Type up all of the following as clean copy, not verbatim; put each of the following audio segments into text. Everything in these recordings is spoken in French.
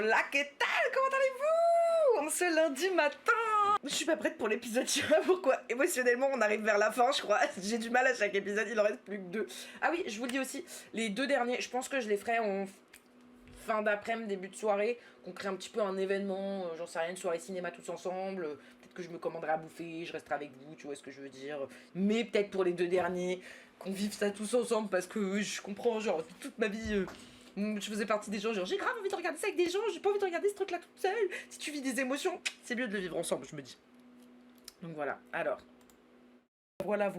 Hola, ¿qué tal? Comment allez-vous? En ce lundi matin. Je suis pas prête pour l'épisode, je sais pas pourquoi. Émotionnellement, on arrive vers la fin, je crois. J'ai du mal à chaque épisode, il en reste plus que 2. Ah oui, je vous le dis aussi, les 2 derniers, je pense que je les ferai en fin d'après-midi, début de soirée, qu'on crée un petit peu un événement, j'en sais rien, une soirée cinéma tous ensemble. Peut-être que je me commanderai à bouffer, je resterai avec vous, tu vois ce que je veux dire. Mais peut-être pour les 2 derniers, qu'on vive ça tous ensemble, parce que je comprends, genre, toute ma vie... je faisais partie des gens, genre j'ai grave envie de regarder ça avec des gens, j'ai pas envie de regarder ce truc là toute seule. Si tu vis des émotions, c'est mieux de le vivre ensemble, je me dis. Donc voilà, alors. Voilà.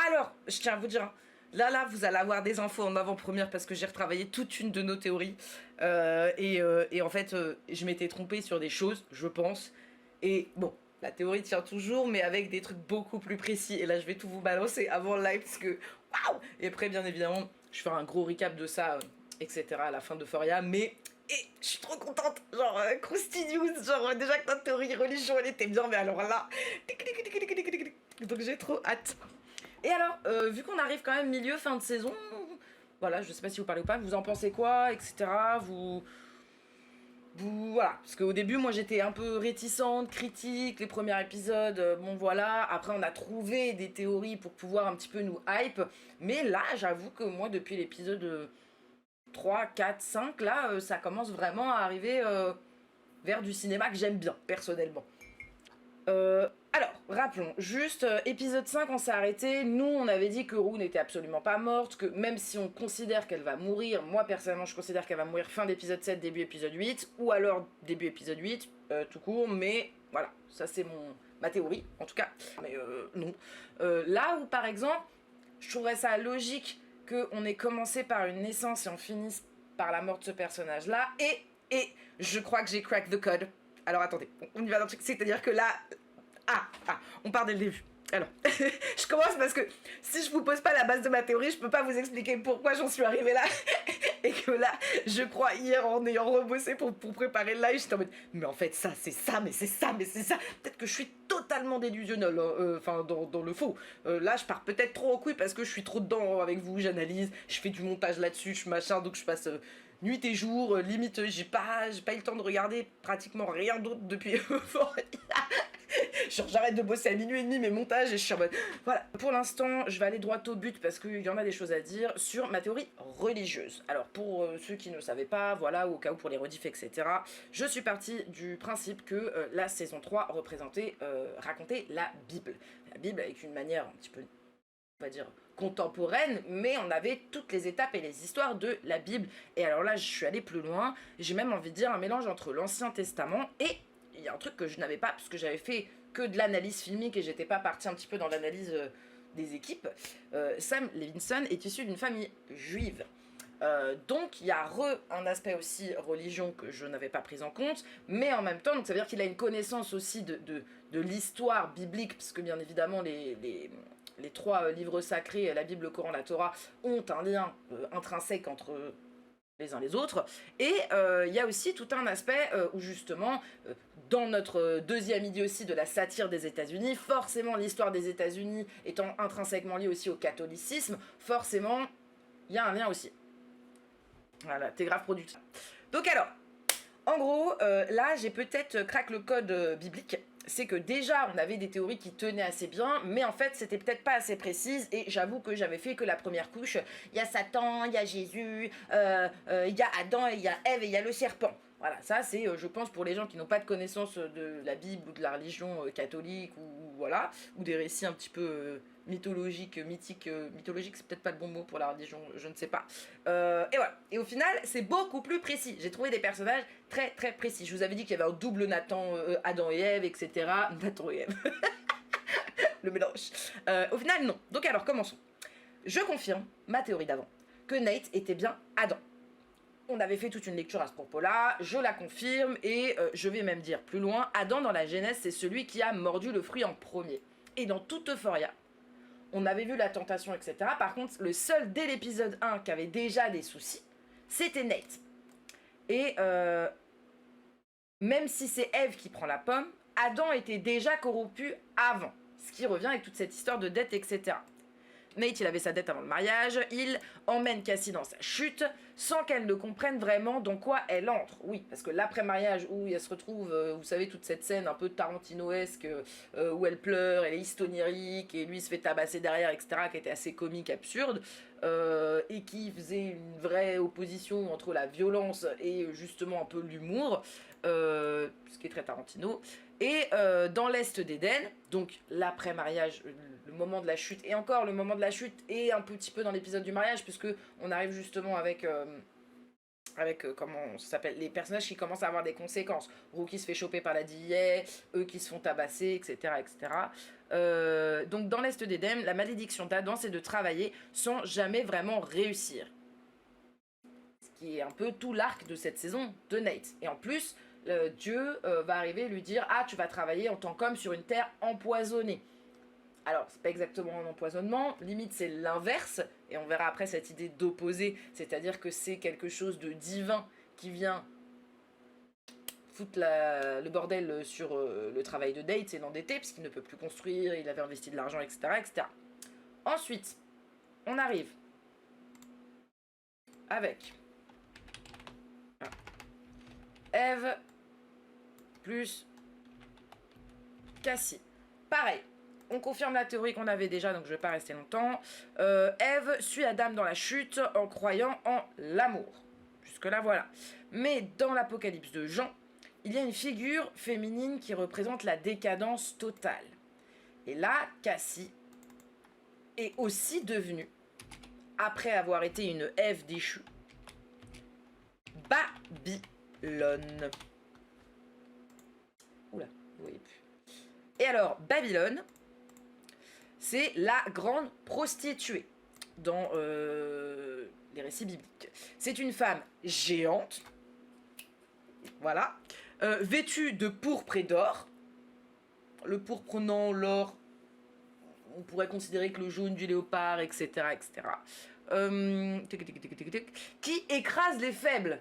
Alors, je tiens à vous dire, là, vous allez avoir des infos en avant-première parce que j'ai retravaillé toute une de nos théories. Et en fait, je m'étais trompée sur des choses, je pense. Et bon, la théorie tient toujours, mais avec des trucs beaucoup plus précis. Et là, je vais tout vous balancer avant le live parce que waouh. Et après, bien évidemment, je ferai un gros recap de ça, etc. à la fin d'Euphoria. Mais je suis trop contente, genre Krusty News, genre déjà que notre théorie religion elle était bien, mais alors là, donc j'ai trop hâte. Et alors, vu qu'on arrive quand même milieu, fin de saison, voilà, je sais pas si vous parlez ou pas, vous en pensez quoi, etc. Voilà, parce qu'au début, moi j'étais un peu réticente, critique, les premiers épisodes, bon voilà, après on a trouvé des théories pour pouvoir un petit peu nous hype, mais là, j'avoue que moi, depuis l'épisode 3, 4, 5, là, ça commence vraiment à arriver vers du cinéma que j'aime bien, personnellement. Alors, rappelons, juste, épisode 5, on s'est arrêté. Nous, on avait dit que Rue n'était absolument pas morte, que même si on considère qu'elle va mourir, moi personnellement, je considère qu'elle va mourir fin d'épisode 7, début épisode 8, ou alors début épisode 8, tout court, mais voilà, ça c'est ma théorie, en tout cas. Mais non. Là où, par exemple, je trouverais ça logique qu'on ait commencé par une naissance et on finisse par la mort de ce personnage-là, et je crois que j'ai crack the code. Alors attendez, on y va dans le truc, c'est-à-dire que là... on part dès le début. Alors, je commence parce que si je vous pose pas la base de ma théorie, je peux pas vous expliquer pourquoi j'en suis arrivée là. Et que là, je crois, hier, en ayant rebossé pour préparer le live, j'étais en mode, mais en fait, ça, c'est ça, mais c'est ça, mais c'est ça. Peut-être que je suis totalement délusionnelle, enfin, dans le faux. Là, je pars peut-être trop en couille parce que je suis trop dedans avec vous, j'analyse, je fais du montage là-dessus, je machin, donc je passe... nuit et jour, limite, j'ai pas eu le temps de regarder pratiquement rien d'autre depuis Euphoria. Genre j'arrête de bosser à minuit et demi mes montages et je suis en mode... Voilà, pour l'instant je vais aller droit au but parce qu'il y en a des choses à dire sur ma théorie religieuse. Alors pour ceux qui ne savaient pas, voilà, ou au cas où pour les rediffs, etc. Je suis partie du principe que la saison 3 racontait la Bible. La Bible avec une manière un petit peu, on va dire, contemporaine, mais on avait toutes les étapes et les histoires de la Bible. Et alors là je suis allée plus loin, j'ai même envie de dire un mélange entre l'Ancien Testament et... Il y a un truc que je n'avais pas, parce que j'avais fait que de l'analyse filmique et j'étais pas partie un petit peu dans l'analyse des équipes. Sam Levinson est issu d'une famille juive. Donc il y a un aspect aussi religion que je n'avais pas pris en compte, mais en même temps, donc ça veut dire qu'il a une connaissance aussi de l'histoire biblique, parce que bien évidemment les 3 livres sacrés, la Bible, le Coran, la Torah, ont un lien intrinsèque entre les uns les autres, et il y a aussi tout un aspect où justement, dans notre deuxième idée aussi de la satire des États-Unis, forcément l'histoire des États-Unis étant intrinsèquement liée aussi au catholicisme, forcément il y a un lien aussi. Voilà, t'es grave productif. Donc alors, en gros, là j'ai peut-être craqué le code biblique. C'est que déjà on avait des théories qui tenaient assez bien, mais en fait c'était peut-être pas assez précise, et j'avoue que j'avais fait que la première couche. Il y a Satan, il y a Jésus, il y a Adam, il y a Ève et il y a le serpent. Voilà, ça c'est, je pense, pour les gens qui n'ont pas de connaissance de la Bible ou de la religion catholique, ou voilà, ou des récits un petit peu mythologiques, mythiques, mythologique c'est peut-être pas le bon mot pour la religion, je ne sais pas. Et voilà, et au final c'est beaucoup plus précis. J'ai trouvé des personnages très très précis. Je vous avais dit qu'il y avait un double Nathan, Adam et Ève, etc. Nathan et Ève. Le mélange. Au final non. Donc alors commençons. Je confirme ma théorie d'avant, que Nate était bien Adam. On avait fait toute une lecture à ce propos-là, je la confirme, et je vais même dire plus loin, Adam dans la Genèse, c'est celui qui a mordu le fruit en premier. Et dans toute Euphoria, on avait vu la tentation, etc. Par contre, le seul dès l'épisode 1 qui avait déjà des soucis, c'était Nate. Et même si c'est Ève qui prend la pomme, Adam était déjà corrompu avant. Ce qui revient avec toute cette histoire de dette, etc. Nate, il avait sa dette avant le mariage, il emmène Cassie dans sa chute sans qu'elle ne comprenne vraiment dans quoi elle entre. Oui, parce que l'après-mariage où elle se retrouve, vous savez, toute cette scène un peu Tarantinoesque où elle pleure, elle est hystoniérique et lui se fait tabasser derrière, etc., qui était assez comique, absurde, et qui faisait une vraie opposition entre la violence et justement un peu l'humour, ce qui est très Tarantino. Et dans l'Est d'Éden, donc l'après-mariage, le moment de la chute, et encore le moment de la chute est un petit peu dans l'épisode du mariage, puisque on arrive justement avec comment ça s'appelle, les personnages qui commencent à avoir des conséquences. Roux qui se fait choper par la DIA, eux qui se font tabasser, etc. etc. Donc dans l'Est d'Éden, la malédiction d'Adam, c'est de travailler sans jamais vraiment réussir. Ce qui est un peu tout l'arc de cette saison de Nate. Et en plus, Dieu va arriver et lui dire « Ah, tu vas travailler en tant qu'homme sur une terre empoisonnée ». Alors, c'est pas exactement un empoisonnement, limite c'est l'inverse, et on verra après cette idée d'opposé, c'est-à-dire que c'est quelque chose de divin qui vient foutre le bordel sur le travail de Nate, c'est l'endetter, parce qu'il ne peut plus construire, il avait investi de l'argent, etc., etc. Ensuite, on arrive avec Eve plus Cassie. Pareil, on confirme la théorie qu'on avait déjà, donc je ne vais pas rester longtemps. Eve suit Adam dans la chute en croyant en l'amour. Jusque-là, voilà. Mais dans l'Apocalypse de Jean, il y a une figure féminine qui représente la décadence totale. Et là, Cassie est aussi devenue, après avoir été une Ève déchue, Babylone. Oula, vous voyez plus. Et alors, Babylone, c'est la grande prostituée dans les récits bibliques. C'est une femme géante, voilà, vêtue de pourpre et d'or. Le pourpre, non, l'or, on pourrait considérer que le jaune du léopard, etc., etc. Qui écrase les faibles.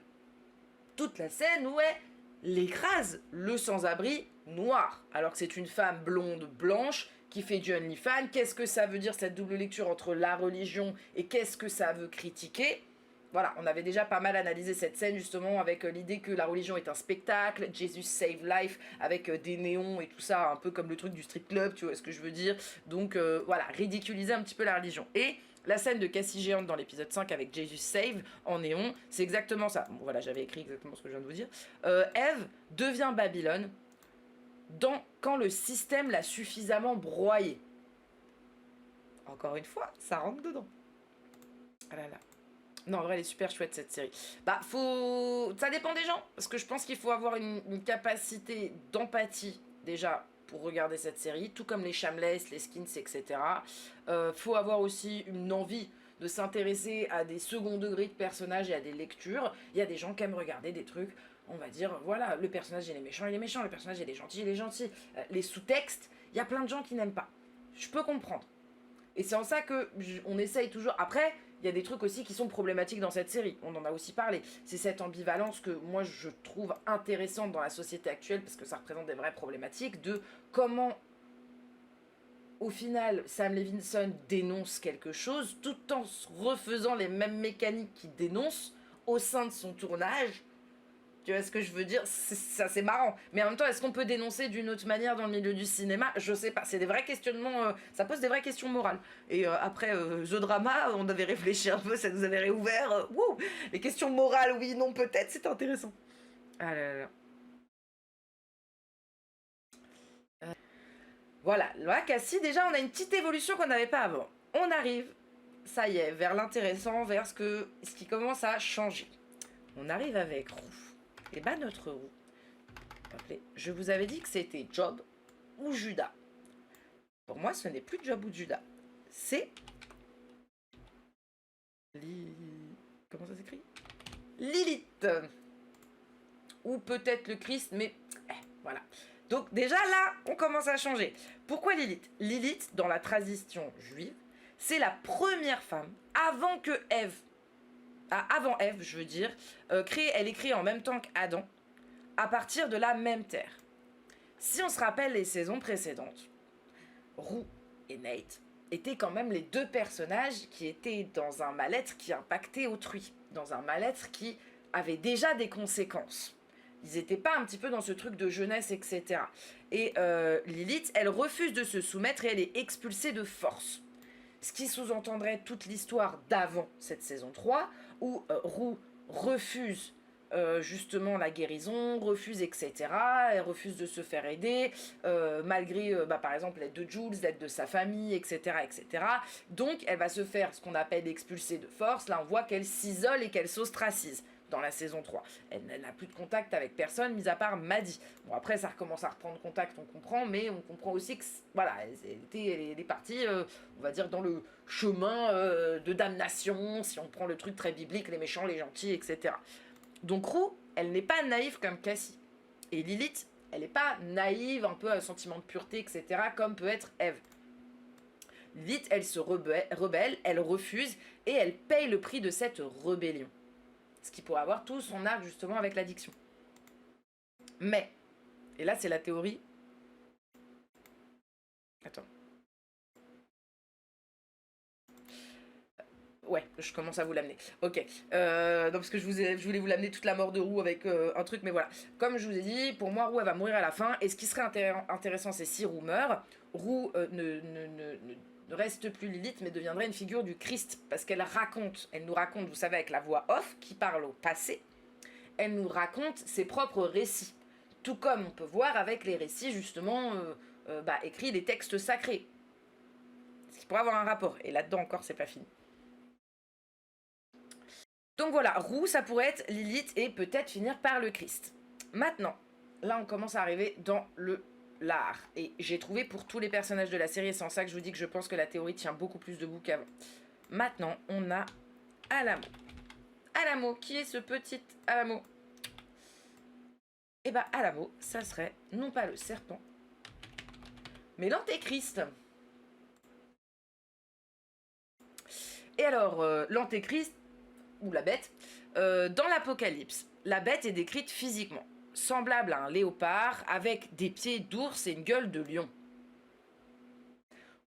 Toute la scène où elle écrase le sans-abri noir, alors que c'est une femme blonde blanche qui fait du OnlyFans. Qu'est-ce que ça veut dire cette double lecture entre la religion et qu'est-ce que ça veut critiquer? Voilà, on avait déjà pas mal analysé cette scène justement avec l'idée que la religion est un spectacle, Jesus Save Life, avec des néons et tout ça, un peu comme le truc du strip club, tu vois ce que je veux dire. Donc voilà, ridiculiser un petit peu la religion. Et la scène de Cassie géante dans l'épisode 5 avec Jesus Save en néon, c'est exactement ça. Bon voilà, j'avais écrit exactement ce que je viens de vous dire. Eve devient Babylone quand le système l'a suffisamment broyée. Encore une fois, ça rentre dedans. Ah là là. Non, en vrai, elle est super chouette cette série. Bah, ça dépend des gens, parce que je pense qu'il faut avoir une capacité d'empathie, déjà, pour regarder cette série, tout comme les Shameless, les Skins, etc. Faut avoir aussi une envie de s'intéresser à des second degrés de personnages et à des lectures. Il y a des gens qui aiment regarder des trucs, on va dire, voilà, le personnage il est méchant, le personnage il est gentil. Les sous-textes, il y a plein de gens qui n'aiment pas. Je peux comprendre. Et c'est en ça que on essaye toujours. Après, il y a des trucs aussi qui sont problématiques dans cette série. On en a aussi parlé. C'est cette ambivalence que moi je trouve intéressante dans la société actuelle parce que ça représente des vraies problématiques de comment, au final, Sam Levinson dénonce quelque chose tout en refaisant les mêmes mécaniques qu'il dénonce au sein de son tournage. Tu vois ce que je veux dire? C'est marrant. Mais en même temps, est-ce qu'on peut dénoncer d'une autre manière dans le milieu du cinéma? Je sais pas. C'est des vrais questionnements. Ça pose des vraies questions morales. Et après, The Drama, on avait réfléchi un peu, ça nous avait réouvert. Les questions morales, oui, non, peut-être, c'est intéressant. Ah là là. Voilà. Là, Cassie, déjà, on a une petite évolution qu'on n'avait pas avant. On arrive, ça y est, vers l'intéressant, vers ce qui commence à changer. On arrive avec Roux. Et bah notre Roux, je vous avais dit que c'était Job ou Judas. Pour moi, ce n'est plus Job ou Judas. C'est... Comment ça s'écrit? Lilith. Ou peut-être le Christ, mais... voilà. Donc déjà là, on commence à changer. Pourquoi Lilith? Lilith, dans la tradition juive, c'est la première femme, avant Ève, je veux dire, elle est créée en même temps qu'Adam, à partir de la même terre. Si on se rappelle les saisons précédentes, Roux et Nate, étaient quand même les deux personnages qui étaient dans un mal-être qui impactait autrui, dans un mal-être qui avait déjà des conséquences. Ils n'étaient pas un petit peu dans ce truc de jeunesse, etc. Et Lilith, elle refuse de se soumettre et elle est expulsée de force. Ce qui sous-entendrait toute l'histoire d'avant cette saison 3, où Roux refuse justement la guérison, refuse etc. Elle refuse de se faire aider, malgré par exemple l'aide de Jules, l'aide de sa famille, etc., etc. Donc elle va se faire ce qu'on appelle expulser de force. Là on voit qu'elle s'isole et qu'elle s'ostracise dans la saison 3. Elle n'a plus de contact avec personne, mis à part Maddie. Bon, après, ça recommence à reprendre contact, on comprend, mais on comprend aussi que, voilà, elle est partie, on va dire, dans le chemin de damnation, si on prend le truc très biblique, les méchants, les gentils, etc. Donc, Roux, elle n'est pas naïve comme Cassie. Et Lilith, elle n'est pas naïve, un peu à sentiment de pureté, etc., comme peut être Ève. Lilith, elle se rebelle, elle refuse, et elle paye le prix de cette rébellion. Ce qui pourrait avoir tout son arc justement avec l'addiction. Mais, et là c'est la théorie. Attends. Ouais, je commence à vous l'amener. Ok. Non, parce que je voulais vous l'amener toute la mort de Roux avec un truc, mais voilà. Comme je vous ai dit, pour moi, Roux, elle va mourir à la fin. Et ce qui serait intéressant, c'est si Roux meurt, Roux ne reste plus Lilith, mais deviendrait une figure du Christ. Parce qu'elle nous raconte, vous savez, avec la voix off, qui parle au passé, elle nous raconte ses propres récits. Tout comme on peut voir avec les récits, justement, écrits des textes sacrés. Ce qui pourrait avoir un rapport. Et là-dedans encore, c'est pas fini. Donc voilà, Roux, ça pourrait être Lilith et peut-être finir par le Christ. Maintenant, là, on commence à arriver dans l'art. Et j'ai trouvé pour tous les personnages de la série, et c'est en ça que je vous dis que je pense que la théorie tient beaucoup plus debout qu'avant. Maintenant, on a Alamo. Alamo, qui est ce petit Alamo? Et Alamo, ça serait non pas le serpent, mais l'antéchrist. Et alors, l'antéchrist, ou la bête, dans l'Apocalypse, la bête est décrite physiquement, semblable à un léopard, avec des pieds d'ours et une gueule de lion.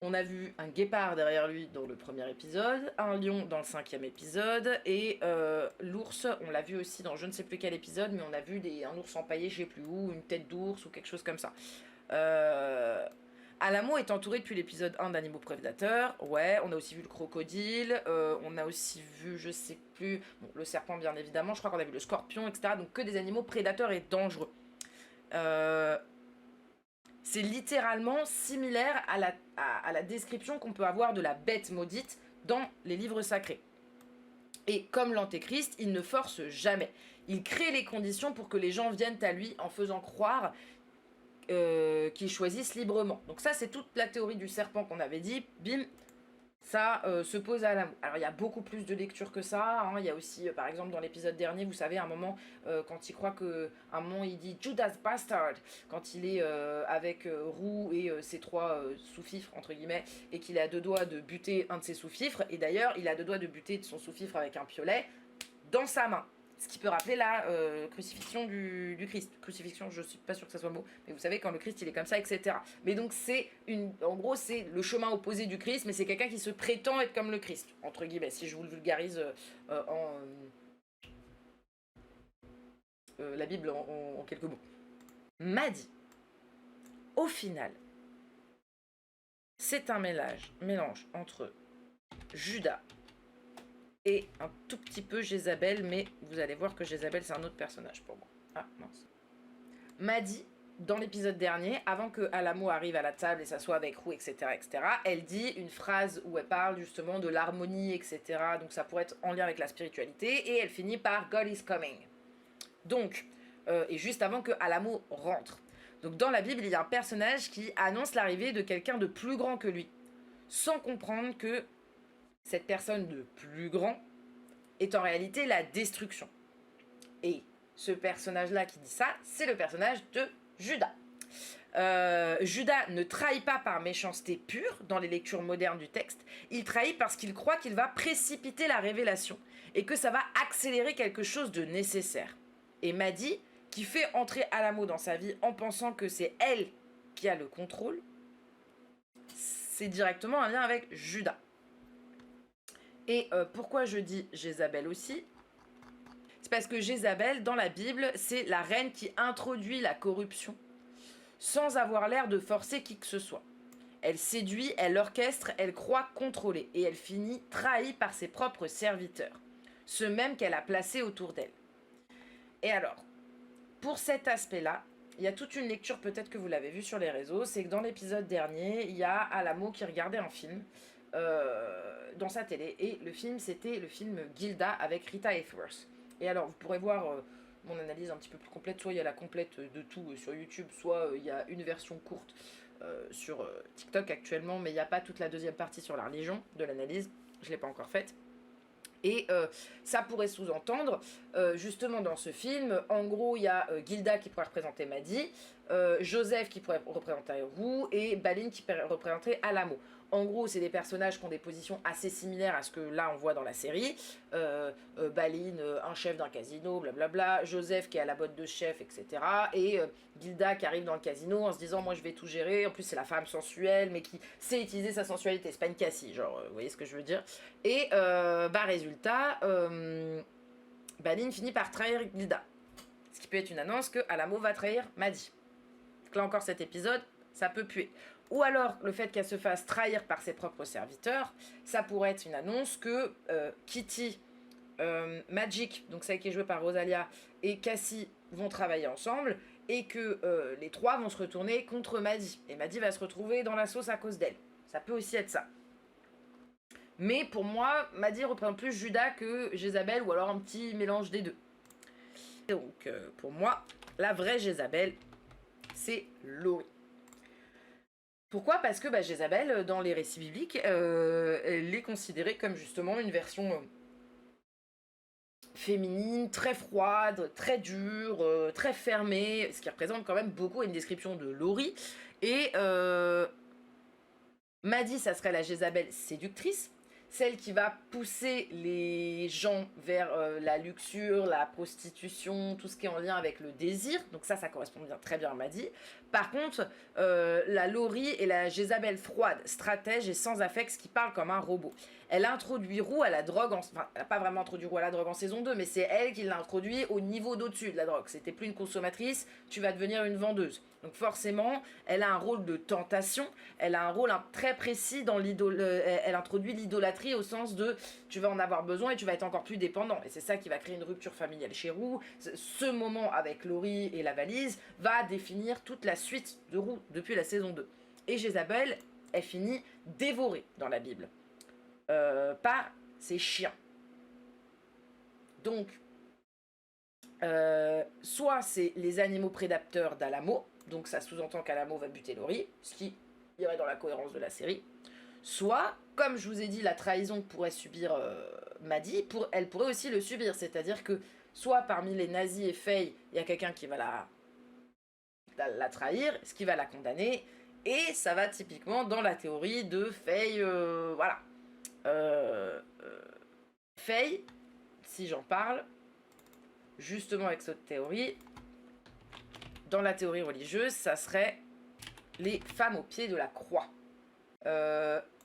On a vu un guépard derrière lui dans le premier épisode, un lion dans le 5e épisode, et l'ours, on l'a vu aussi dans je ne sais plus quel épisode, mais on a vu un ours empaillé, je sais plus où, une tête d'ours ou quelque chose comme ça. Alamo est entouré depuis l'épisode 1 d'animaux prédateurs, ouais, on a aussi vu le crocodile, on a aussi vu, je sais plus, bon, le serpent bien évidemment, je crois qu'on a vu le scorpion, etc. Donc que des animaux prédateurs et dangereux. C'est littéralement similaire à la description qu'on peut avoir de la bête maudite dans les livres sacrés. Et comme l'antéchrist, il ne force jamais. Il crée les conditions pour que les gens viennent à lui en faisant croire qu'ils choisissent librement. Donc ça, c'est toute la théorie du serpent qu'on avait dit. Bim, ça se pose à l'amour. Alors il y a beaucoup plus de lectures que ça, hein. Il y a aussi, par exemple dans l'épisode dernier, vous savez, à un moment, quand il croit que, un moment il dit Judas Bastard, quand il est avec Roux et ses 3 sous-fifres, entre guillemets, et qu'il est à 2 doigts de buter un de ses sous-fifres, et d'ailleurs il est à 2 doigts de buter son sous-fifre avec un piolet dans sa main. Ce qui peut rappeler la crucifixion du Christ. Crucifixion, je suis pas sûre que ça soit le mot, mais vous savez, quand le Christ il est comme ça, etc. Mais donc en gros, c'est le chemin opposé du Christ, mais c'est quelqu'un qui se prétend être comme le Christ, entre guillemets, si je vous le vulgarise la Bible en quelques mots. Maddie, au final, c'est un mélange entre Judas et un tout petit peu Jézabel, mais vous allez voir que Jézabel, c'est un autre personnage pour moi. Ah, mince. Maddie, dans l'épisode dernier, avant que Alamo arrive à la table et s'assoie avec Roux, etc., etc., elle dit une phrase où elle parle justement de l'harmonie, etc., donc ça pourrait être en lien avec la spiritualité, et elle finit par « God is coming ». Donc, et juste avant que Alamo rentre. Donc dans la Bible, il y a un personnage qui annonce l'arrivée de quelqu'un de plus grand que lui, sans comprendre que cette personne de plus grand est en réalité la destruction. Et ce personnage-là qui dit ça, c'est le personnage de Judas. Judas ne trahit pas par méchanceté pure dans les lectures modernes du texte, il trahit parce qu'il croit qu'il va précipiter la révélation et que ça va accélérer quelque chose de nécessaire. Et Maddie, qui fait entrer Alamo dans sa vie en pensant que c'est elle qui a le contrôle, c'est directement un lien avec Judas. Et pourquoi je dis Jézabel aussi ? C'est parce que Jézabel, dans la Bible, c'est la reine qui introduit la corruption sans avoir l'air de forcer qui que ce soit. Elle séduit, elle orchestre, elle croit contrôler et elle finit trahie par ses propres serviteurs, ceux mêmes qu'elle a placés autour d'elle. Et alors, pour cet aspect-là, il y a toute une lecture, peut-être que vous l'avez vu sur les réseaux, c'est que dans l'épisode dernier, il y a Alamo qui regardait un film dans sa télé. Et le film, c'était le film Gilda avec Rita Hayworth. Et alors, vous pourrez voir mon analyse un petit peu plus complète. Soit il y a la complète de tout sur YouTube, soit il y a une version courte sur TikTok actuellement, mais il n'y a pas toute la deuxième partie sur la religion de l'analyse. Je ne l'ai pas encore faite. Et ça pourrait sous-entendre, justement dans ce film, en gros, il y a Gilda qui pourrait représenter Maddy, Joseph qui pourrait représenter Roux, et Balin qui pourrait représenter Alamo. En gros, c'est des personnages qui ont des positions assez similaires à ce que là on voit dans la série. Balin, un chef d'un casino, blablabla. Joseph qui est à la botte de chef, etc. Et Gilda qui arrive dans le casino en se disant moi je vais tout gérer. En plus c'est la femme sensuelle mais qui sait utiliser sa sensualité. C'est pas une Cassie, genre, vous voyez ce que je veux dire. Et résultat, Balin finit par trahir Gilda. Ce qui peut être une annonce que Alamo va trahir Maddy. Donc là encore cet épisode, ça peut puer. Ou alors, le fait qu'elle se fasse trahir par ses propres serviteurs, ça pourrait être une annonce que Kitty, Magic, donc celle qui est jouée par Rosalia, et Cassie vont travailler ensemble, et que les trois vont se retourner contre Maddy. Et Maddy va se retrouver dans la sauce à cause d'elle. Ça peut aussi être ça. Mais pour moi, Maddy représente plus Judas que Jézabel, ou alors un petit mélange des deux. Donc, pour moi, la vraie Jézabel, c'est Laurie. Pourquoi ? Parce que Jézabel, dans les récits bibliques, elle est considérée comme justement une version féminine, très froide, très dure, très fermée, ce qui représente quand même beaucoup une description de Laurie. Et Maddy, ça serait la Jézabel séductrice, celle qui va pousser les gens vers la luxure, la prostitution, tout ce qui est en lien avec le désir. Donc ça correspond bien, très bien à Maddy. Par contre, la Laurie est la Jézabel froide, stratège et sans affect, qui parle comme un robot. Elle introduit Roux à la drogue, enfin, elle n'a pas vraiment introduit Roux à la drogue en saison 2, mais c'est elle qui l'a introduit au niveau d'au-dessus de la drogue. C'était plus une consommatrice, tu vas devenir une vendeuse. Donc forcément, elle a un rôle de tentation, elle a un rôle très précis dans elle introduit l'idolâtrie au sens de tu vas en avoir besoin et tu vas être encore plus dépendant. Et c'est ça qui va créer une rupture familiale chez Roux. Ce moment avec Laurie et la valise va définir toute la suite de Roux depuis la saison 2. Et Jézabel, elle finit dévorée dans la Bible par ses chiens. Donc, soit c'est les animaux prédateurs d'Alamo, donc ça sous-entend qu'Alamo va buter Laurie, ce qui irait dans la cohérence de la série. Soit, comme je vous ai dit, la trahison que pourrait subir Maddy, elle pourrait aussi le subir, c'est-à-dire que soit parmi les nazis et Faye, il y a quelqu'un qui va la trahir, ce qui va la condamner, et ça va typiquement dans la théorie de Faye, voilà. Faye, si j'en parle, justement avec cette théorie, dans la théorie religieuse, ça serait les femmes au pied de la croix.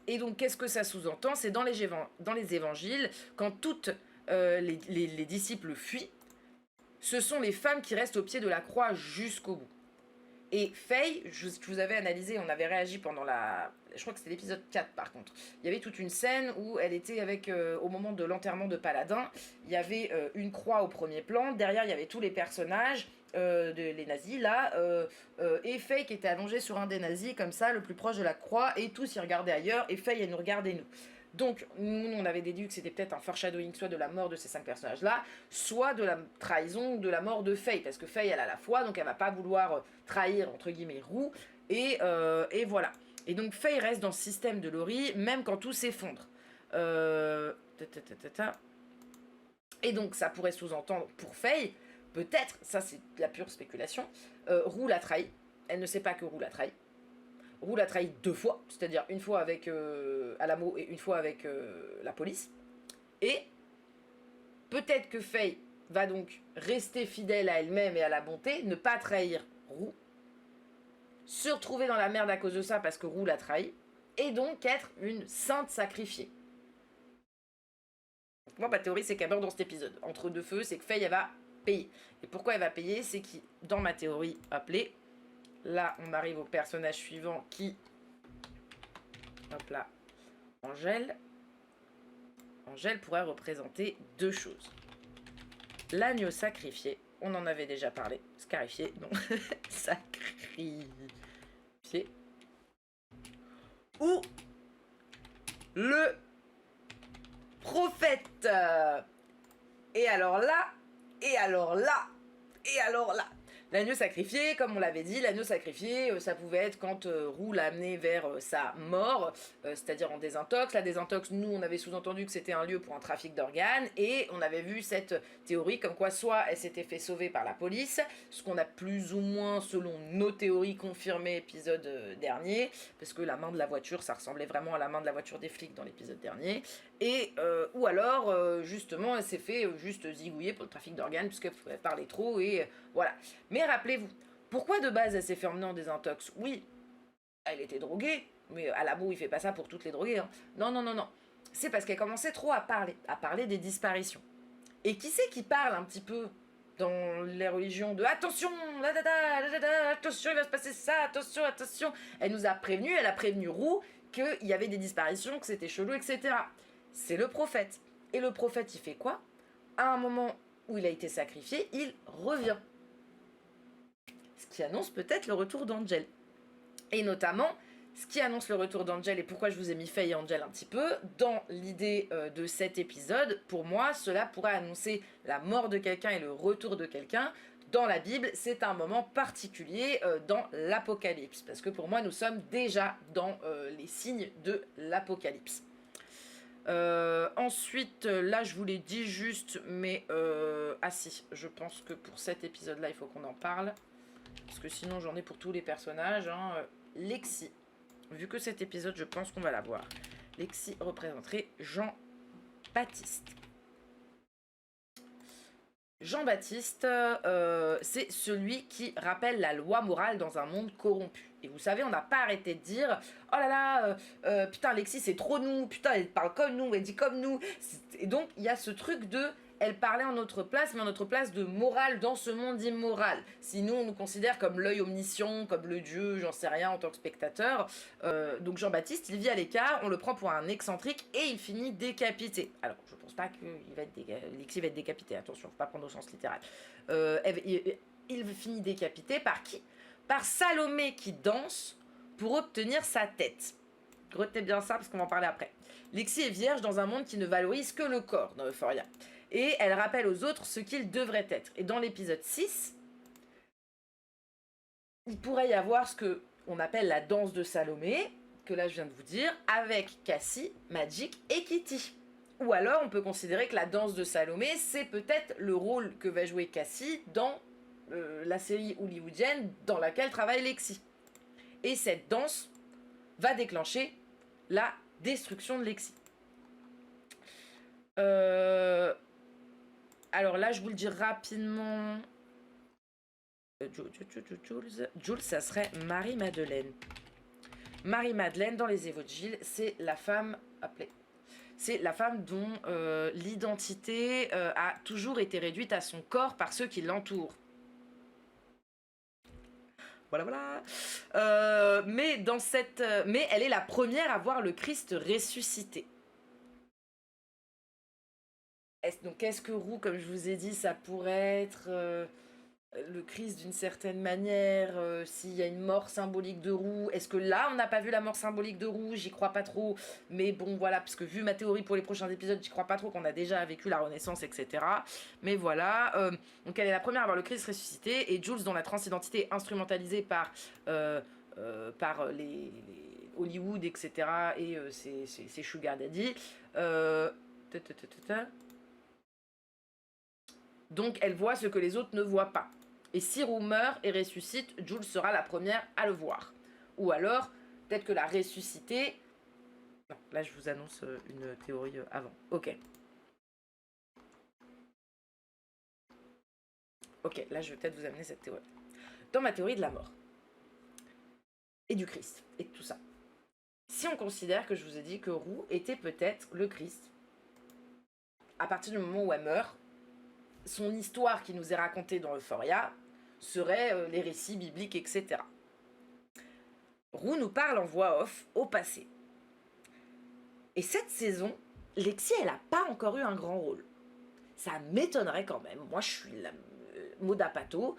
Et donc, qu'est-ce que ça sous-entend ? C'est dans les évangiles, quand toutes les disciples fuient, ce sont les femmes qui restent au pied de la croix jusqu'au bout. Et Faye, je vous avais analysé, on avait réagi pendant je crois que c'était l'épisode 4 par contre. Il y avait toute une scène où elle était avec, au moment de l'enterrement de Paladin, il y avait une croix au premier plan, derrière il y avait tous les personnages, les nazis là, et Faye qui était allongée sur un des nazis comme ça, le plus proche de la croix, et tous ils regardaient ailleurs, et Faye elle nous regardait nous. Donc, nous, on avait déduit que c'était peut-être un foreshadowing soit de la mort de ces 5 personnages-là, soit de la trahison ou de la mort de Faye, parce que Faye, elle a la foi, donc elle va pas vouloir trahir, entre guillemets, Roux, et voilà. Et donc, Faye reste dans ce système de Laurie, même quand tout s'effondre. Et donc, ça pourrait sous-entendre, pour Faye, peut-être, ça c'est de la pure spéculation, Roux l'a trahi, elle ne sait pas que Roux l'a trahi. Roux l'a trahi 2 fois, c'est-à-dire une fois avec Alamo et une fois avec la police. Et peut-être que Faye va donc rester fidèle à elle-même et à la bonté, ne pas trahir Roux, se retrouver dans la merde à cause de ça parce que Roux l'a trahi, et donc être une sainte sacrifiée. Moi, ma théorie, c'est qu'elle meurt dans cet épisode. Entre deux feux, c'est que Faye, elle va payer. Et pourquoi elle va payer? C'est que dans ma théorie appelée, là, on arrive au personnage suivant qui... Hop là. Angèle. Angèle pourrait représenter deux choses. L'agneau sacrifié, on en avait déjà parlé. Scarifié, non. Sacrifié. Ou le prophète. Et alors là, et alors là, et alors là. L'agneau sacrifié, comme on l'avait dit, l'agneau sacrifié, ça pouvait être quand Roux l'a amené vers sa mort, c'est-à-dire en désintox. La désintox, nous, on avait sous-entendu que c'était un lieu pour un trafic d'organes, et on avait vu cette théorie comme quoi soit elle s'était fait sauver par la police, ce qu'on a plus ou moins, selon nos théories, confirmé épisode dernier, parce que la main de la voiture, ça ressemblait vraiment à la main de la voiture des flics dans l'épisode dernier, et ou alors, justement, elle s'est fait juste zigouiller pour le trafic d'organes, puisqu'elle parlait trop, et voilà. Mais rappelez-vous, pourquoi de base elle s'est fait emmener en désintox? Oui, elle était droguée, mais à la boue, il fait pas ça pour toutes les droguées. Hein. Non, non, non, non. C'est parce qu'elle commençait trop à parler des disparitions. Et qui c'est qui parle un petit peu dans les religions de attention, attention, il va se passer ça, attention, attention. Elle nous a prévenu, elle a prévenu Roux qu'il y avait des disparitions, que c'était chelou, etc. C'est le prophète. Et le prophète, il fait quoi? À un moment où il a été sacrifié, il revient. Ce qui annonce peut-être le retour d'Angel. Et notamment, ce qui annonce le retour d'Angel, et pourquoi je vous ai mis Faye et Angel un petit peu, dans l'idée de cet épisode, pour moi, cela pourrait annoncer la mort de quelqu'un et le retour de quelqu'un. Dans la Bible, c'est un moment particulier dans l'Apocalypse, parce que pour moi, nous sommes déjà dans les signes de l'Apocalypse. Ensuite, là je vous l'ai dit juste, mais ah si, je pense que pour cet épisode-là, il faut qu'on en parle, parce que sinon j'en ai pour tous les personnages. Hein. Lexi, vu que cet épisode, je pense qu'on va la voir. Lexi représenterait Jean-Baptiste. Jean-Baptiste, c'est celui qui rappelle la loi morale dans un monde corrompu. Et vous savez, on n'a pas arrêté de dire « Oh là là, putain, Lexi, c'est trop nous, putain, elle parle comme nous, elle dit comme nous. » Et donc, il y a ce truc de « Elle parlait en notre place, mais en notre place de morale dans ce monde immoral. » Sinon, on nous considère comme l'œil omniscient, comme le dieu, j'en sais rien, en tant que spectateur. Donc Jean-Baptiste, il vit à l'écart, on le prend pour un excentrique et il finit décapité. Alors, je pense pas que Lexi va être décapité, attention, faut pas prendre au sens littéral. Il finit décapité par qui? Par Salomé qui danse pour obtenir sa tête. Retenez bien ça parce qu'on va en parler après. Lexi est vierge dans un monde qui ne valorise que le corps dans Euphoria. Et elle rappelle aux autres ce qu'ils devraient être. Et dans l'épisode 6, il pourrait y avoir ce que on appelle la danse de Salomé, que là je viens de vous dire, avec Cassie, Magic et Kitty. Ou alors on peut considérer que la danse de Salomé, c'est peut-être le rôle que va jouer Cassie dans la série hollywoodienne dans laquelle travaille Lexi. Et cette danse va déclencher la destruction de Lexi. Alors là, je vous le dis rapidement. Jules, ça serait Marie-Madeleine. Marie-Madeleine, dans les Évangiles, c'est la femme appelée. C'est la femme dont l'identité a toujours été réduite à son corps par ceux qui l'entourent. Voilà, voilà. Mais elle est la première à voir le Christ ressuscité. Donc, est-ce que Roux, comme je vous ai dit, ça pourrait être le Christ d'une certaine manière, s'il y a une mort symbolique de Roux? Est-ce que là, on n'a pas vu la mort symbolique de Roux? J'y crois pas trop. Mais bon, voilà, parce que vu ma théorie pour les prochains épisodes, j'y crois pas trop qu'on a déjà vécu la Renaissance, etc. Mais voilà. Donc, elle est la première à voir le Christ ressuscité. Et Jules, dont la transidentité est instrumentalisée par les Hollywood, etc. Et ses sugar daddy. Donc elle voit ce que les autres ne voient pas. Et si Roux meurt et ressuscite, Jules sera la première à le voir. Ou alors, peut-être que la ressuscité... Non, là je vous annonce une théorie avant. Ok. Ok, là je vais peut-être vous amener cette théorie. Dans ma théorie de la mort. Et du Christ. Et de tout ça. si on considère que je vous ai dit que Roux était peut-être le Christ, à partir du moment où elle meurt, son histoire qui nous est racontée dans Euphoria serait les récits bibliques, etc. Roux nous parle en voix off au passé. Et cette saison, Lexi, elle n'a pas encore eu un grand rôle. Ça m'étonnerait quand même. Moi, je suis la Moda Pato.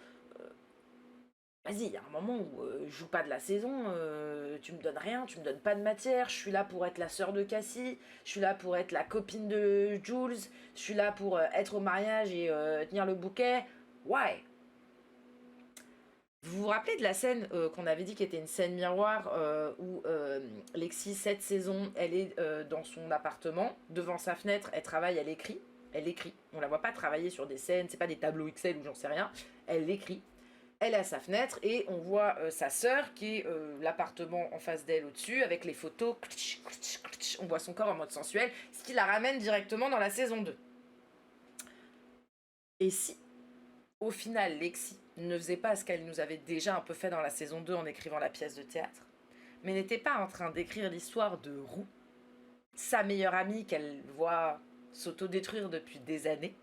Vas-y, il y a un moment où je joue pas de la saison, tu me donnes rien, tu me donnes pas de matière, je suis là pour être la sœur de Cassie, je suis là pour être la copine de Jules, je suis là pour être au mariage et tenir le bouquet. Why? Vous vous rappelez de la scène qu'on avait dit qui était une scène miroir où Lexi, cette saison, elle est dans son appartement, devant sa fenêtre, elle travaille, elle écrit. Elle écrit. On la voit pas travailler sur des scènes, c'est pas des tableaux Excel ou j'en sais rien. Elle écrit. Elle est à sa fenêtre et on voit sa sœur qui est l'appartement en face d'elle au-dessus avec les photos. On voit son corps en mode sensuel, ce qui la ramène directement dans la saison 2. Et si, au final, Lexi ne faisait pas ce qu'elle nous avait déjà un peu fait dans la saison 2 en écrivant la pièce de théâtre, mais n'était pas en train d'écrire l'histoire de Roux, sa meilleure amie qu'elle voit s'autodétruire depuis des années,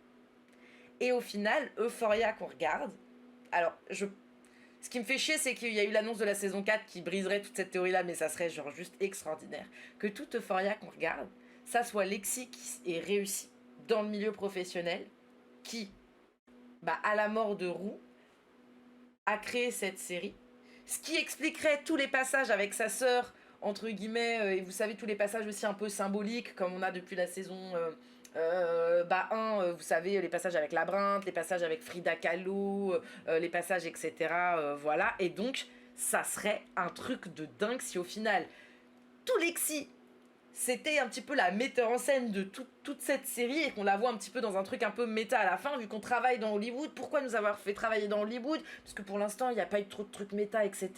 et au final, Euphoria qu'on regarde. Alors, ce qui me fait chier, c'est qu'il y a eu l'annonce de la saison 4 qui briserait toute cette théorie-là, mais ça serait genre juste extraordinaire. Que toute Euphoria qu'on regarde, ça soit Lexi qui est réussie dans le milieu professionnel, qui, à la mort de Roux, a créé cette série. Ce qui expliquerait tous les passages avec sa sœur, entre guillemets, et vous savez, tous les passages aussi un peu symboliques, comme on a depuis la saison 1, vous savez, les passages avec Labyrinthe, les passages avec Frida Kahlo, les passages, etc. Voilà, et donc, ça serait un truc de dingue si au final, tout Lexi, c'était un petit peu la metteur en scène de toute cette série et qu'on la voit un petit peu dans un truc un peu méta à la fin, vu qu'on travaille dans Hollywood. Pourquoi nous avoir fait travailler dans Hollywood? Parce que pour l'instant, il n'y a pas eu trop de trucs méta, etc.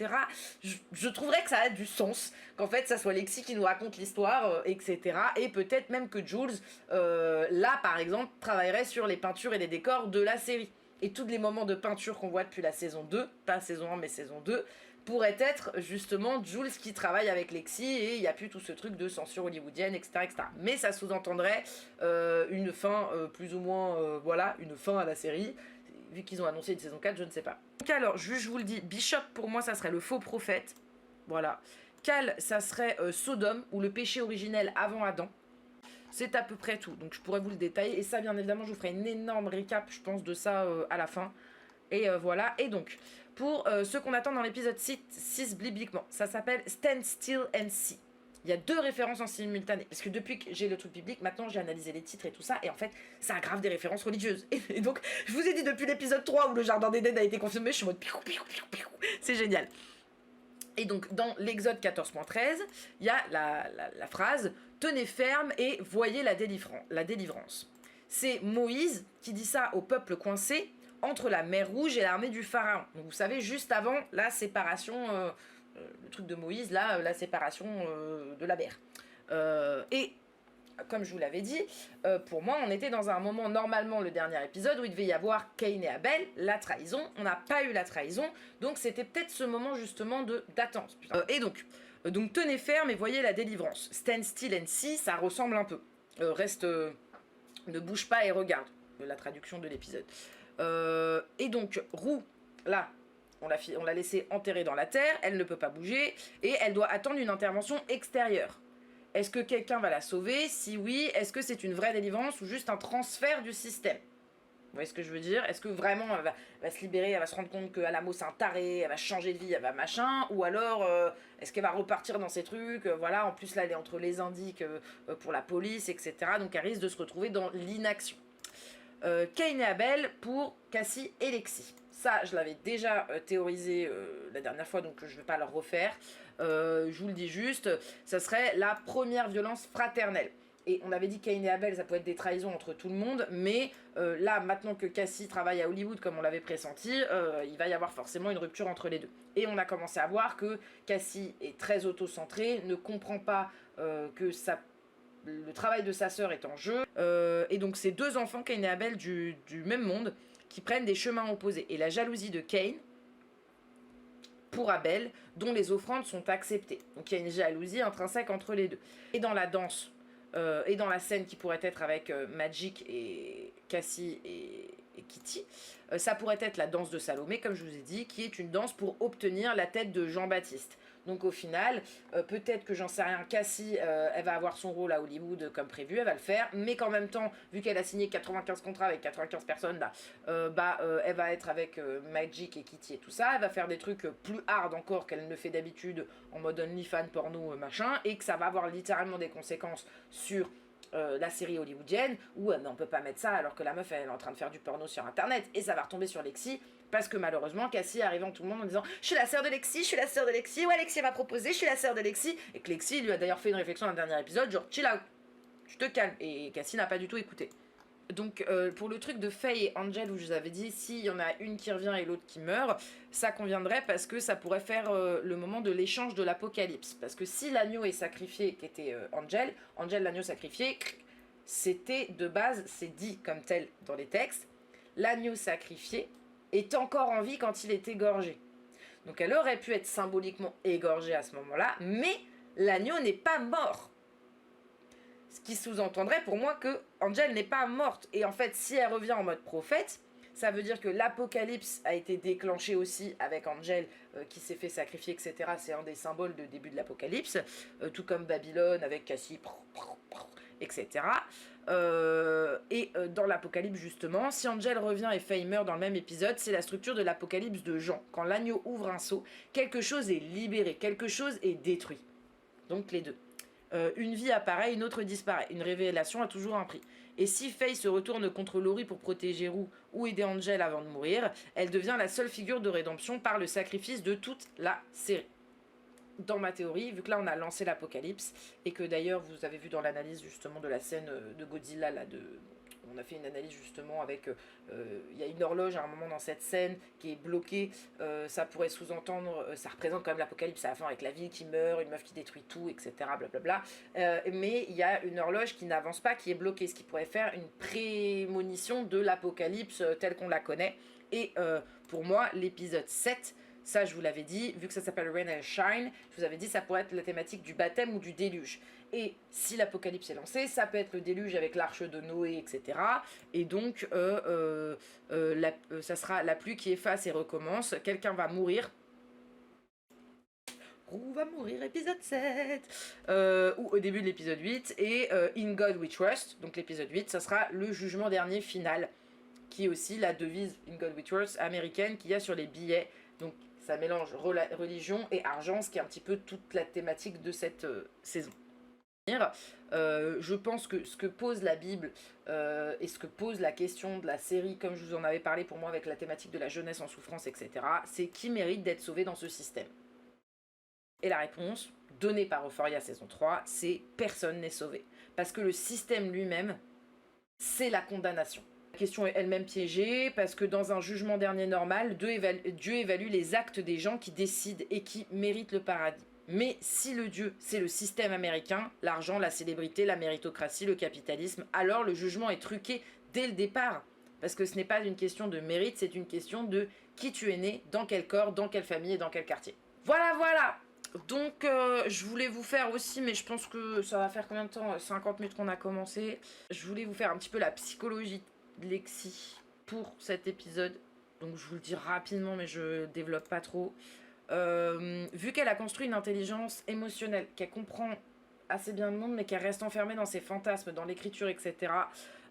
Je trouverais que ça a du sens, qu'en fait, ça soit Lexi qui nous raconte l'histoire, etc. Et peut-être même que Jules, là, par exemple, travaillerait sur les peintures et les décors de la série. Et tous les moments de peinture qu'on voit depuis la saison 2, pas saison 1, mais saison 2, pourrait être justement Jules qui travaille avec Lexi et il n'y a plus tout ce truc de censure hollywoodienne, etc. etc. Mais ça sous-entendrait une fin plus ou moins, voilà, une fin à la série. Vu qu'ils ont annoncé une saison 4, je ne sais pas. Donc alors, je vous le dis, Bishop pour moi ça serait le faux prophète. Voilà. Cal, ça serait Sodome ou le péché originel avant Adam. C'est à peu près tout, donc je pourrais vous le détailler. Et ça, bien évidemment, je vous ferai une énorme récap, je pense, de ça à la fin. Et voilà, et donc, pour ce qu'on attend dans l'épisode 6 bibliquement, ça s'appelle Stand Still and See. Il y a 2 références en simultané, parce que depuis que j'ai le truc biblique, maintenant j'ai analysé les titres et tout ça, et en fait, ça aggrave des références religieuses. Et donc, je vous ai dit depuis l'épisode 3 où le jardin d'Éden a été confirmé, je suis en mode piou, piou, piou, piou. C'est génial. Et donc, dans l'Exode 14.13, il y a la phrase « Tenez ferme et voyez la délivrance ». C'est Moïse qui dit ça au peuple coincé entre la mer Rouge et l'armée du Pharaon. Donc, vous savez, juste avant la séparation, le truc de Moïse, là, la séparation de la mer. Et comme je vous l'avais dit, pour moi, on était dans un moment, normalement, le dernier épisode, où il devait y avoir Caïn et Abel, la trahison. On n'a pas eu la trahison, donc c'était peut-être ce moment, justement, d'attente. Et donc, tenez ferme et voyez la délivrance. Stand still and see, ça ressemble un peu. Ne bouge pas et regarde, la traduction de l'épisode. Et donc, Roux, là, on l'a laissée enterrée dans la terre, elle ne peut pas bouger, et elle doit attendre une intervention extérieure. Est-ce que quelqu'un va la sauver? Si oui, est-ce que c'est une vraie délivrance ou juste un transfert du système? Vous voyez ce que je veux dire? Est-ce que vraiment elle va se libérer, elle va se rendre compte que Alamo c'est un taré, elle va changer de vie, elle va machin? Ou alors, est-ce qu'elle va repartir dans ces trucs? Voilà, en plus là elle est entre les indices pour la police, etc. Donc elle risque de se retrouver dans l'inaction. Caïn et Abel pour Cassie et Lexi. Ça, je l'avais déjà théorisé la dernière fois, donc je ne vais pas le refaire. Je vous le dis juste, ça serait la première violence fraternelle. Et on avait dit Caïn et Abel, ça peut être des trahisons entre tout le monde, mais là, maintenant que Cassie travaille à Hollywood, comme on l'avait pressenti, il va y avoir forcément une rupture entre les deux. Et on a commencé à voir que Cassie est très auto-centrée, ne comprend pas que le travail de sa sœur est en jeu. Et donc, ces 2 enfants, Caïn et Abel, du même monde, qui prennent des chemins opposés. Et la jalousie de Caïn pour Abel, dont les offrandes sont acceptées. Donc il y a une jalousie intrinsèque entre les deux. Et dans la danse, et dans la scène qui pourrait être avec Magic et Cassie et Kitty, ça pourrait être la danse de Salomé, comme je vous ai dit, qui est une danse pour obtenir la tête de Jean-Baptiste. Donc au final, peut-être que j'en sais rien, Cassie, elle va avoir son rôle à Hollywood comme prévu, elle va le faire, mais qu'en même temps, vu qu'elle a signé 95 contrats avec 95 personnes, là, elle va être avec Magic et Kitty et tout ça, elle va faire des trucs plus hard encore qu'elle ne fait d'habitude en mode OnlyFans, porno, machin, et que ça va avoir littéralement des conséquences sur la série hollywoodienne, où on peut pas mettre ça alors que la meuf elle est en train de faire du porno sur internet, et ça va retomber sur Lexi, parce que malheureusement Cassie arrive en tout le monde en disant je suis la sœur de Lexi, je suis la sœur de Lexi, ouais Lexi m'a proposé, je suis la sœur de Lexi, et que Lexi lui a d'ailleurs fait une réflexion dans le dernier épisode, genre chill out, tu te calmes, et Cassie n'a pas du tout écouté. Donc pour le truc de Faye et Angel où je vous avais dit s'il y en a une qui revient et l'autre qui meurt, ça conviendrait parce que ça pourrait faire le moment de l'échange de l'apocalypse. Parce que si l'agneau est sacrifié, qui était Angel l'agneau sacrifié, c'était de base, c'est dit comme tel dans les textes, l'agneau sacrifié est encore en vie quand il est égorgé. Donc elle aurait pu être symboliquement égorgée à ce moment-là, mais l'agneau n'est pas mort. Ce qui sous-entendrait pour moi que Angel n'est pas morte. Et en fait, si elle revient en mode prophète, ça veut dire que l'apocalypse a été déclenché aussi avec Angel qui s'est fait sacrifier, etc. C'est un des symboles de début de l'apocalypse. Tout comme Babylone avec Cassie, etc. Dans l'apocalypse, justement, si Angel revient et Faye meurt dans le même épisode, c'est la structure de l'apocalypse de Jean. Quand l'agneau ouvre un seau, quelque chose est libéré, quelque chose est détruit. Donc les deux. Une vie apparaît, une autre disparaît. Une révélation a toujours un prix. Et si Faye se retourne contre Laurie pour protéger Rue ou aider Angel avant de mourir, elle devient la seule figure de rédemption par le sacrifice de toute la série. Dans ma théorie, vu que là on a lancé l'apocalypse, et que d'ailleurs vous avez vu dans l'analyse justement de la scène de Godzilla, là, on a fait une analyse justement avec, il y a une horloge à un moment dans cette scène qui est bloquée, ça pourrait sous-entendre, ça représente quand même l'apocalypse à la fin avec la ville qui meurt, une meuf qui détruit tout, etc. Blablabla. Mais il y a une horloge qui n'avance pas, qui est bloquée, ce qui pourrait faire une prémonition de l'apocalypse telle qu'on la connaît. Et pour moi, l'épisode 7, ça je vous l'avais dit, vu que ça s'appelle Rain and Shine, je vous avais dit ça pourrait être la thématique du baptême ou du déluge. Et si l'apocalypse est lancé, ça peut être le déluge avec l'arche de Noé, etc. Et donc, ça sera la pluie qui efface et recommence. Quelqu'un va mourir. Roux va mourir, épisode 7. Ou au début de l'épisode 8. Et In God We Trust, donc l'épisode 8, ça sera le jugement dernier final. Qui est aussi la devise In God We Trust américaine qu'il y a sur les billets. Donc, ça mélange religion et argent, ce qui est un petit peu toute la thématique de cette saison. Je pense que ce que pose la Bible et ce que pose la question de la série, comme je vous en avais parlé pour moi avec la thématique de la jeunesse en souffrance, etc., c'est qui mérite d'être sauvé dans ce système. Et la réponse, donnée par Euphoria saison 3, c'est personne n'est sauvé. Parce que le système lui-même, c'est la condamnation. La question est elle-même piégée parce que dans un jugement dernier normal, Dieu évalue les actes des gens qui décident et qui méritent le paradis. Mais si le Dieu, c'est le système américain, l'argent, la célébrité, la méritocratie, le capitalisme, alors le jugement est truqué dès le départ. Parce que ce n'est pas une question de mérite, c'est une question de qui tu es né, dans quel corps, dans quelle famille et dans quel quartier. Voilà. Donc je voulais vous faire aussi, mais je pense que ça va faire combien de temps, 50 minutes qu'on a commencé. Je voulais vous faire un petit peu la psychologie de Lexi pour cet épisode. Donc je vous le dis rapidement, mais je développe pas trop. Vu qu'elle a construit une intelligence émotionnelle, qu'elle comprend assez bien le monde, mais qu'elle reste enfermée dans ses fantasmes, dans l'écriture, etc.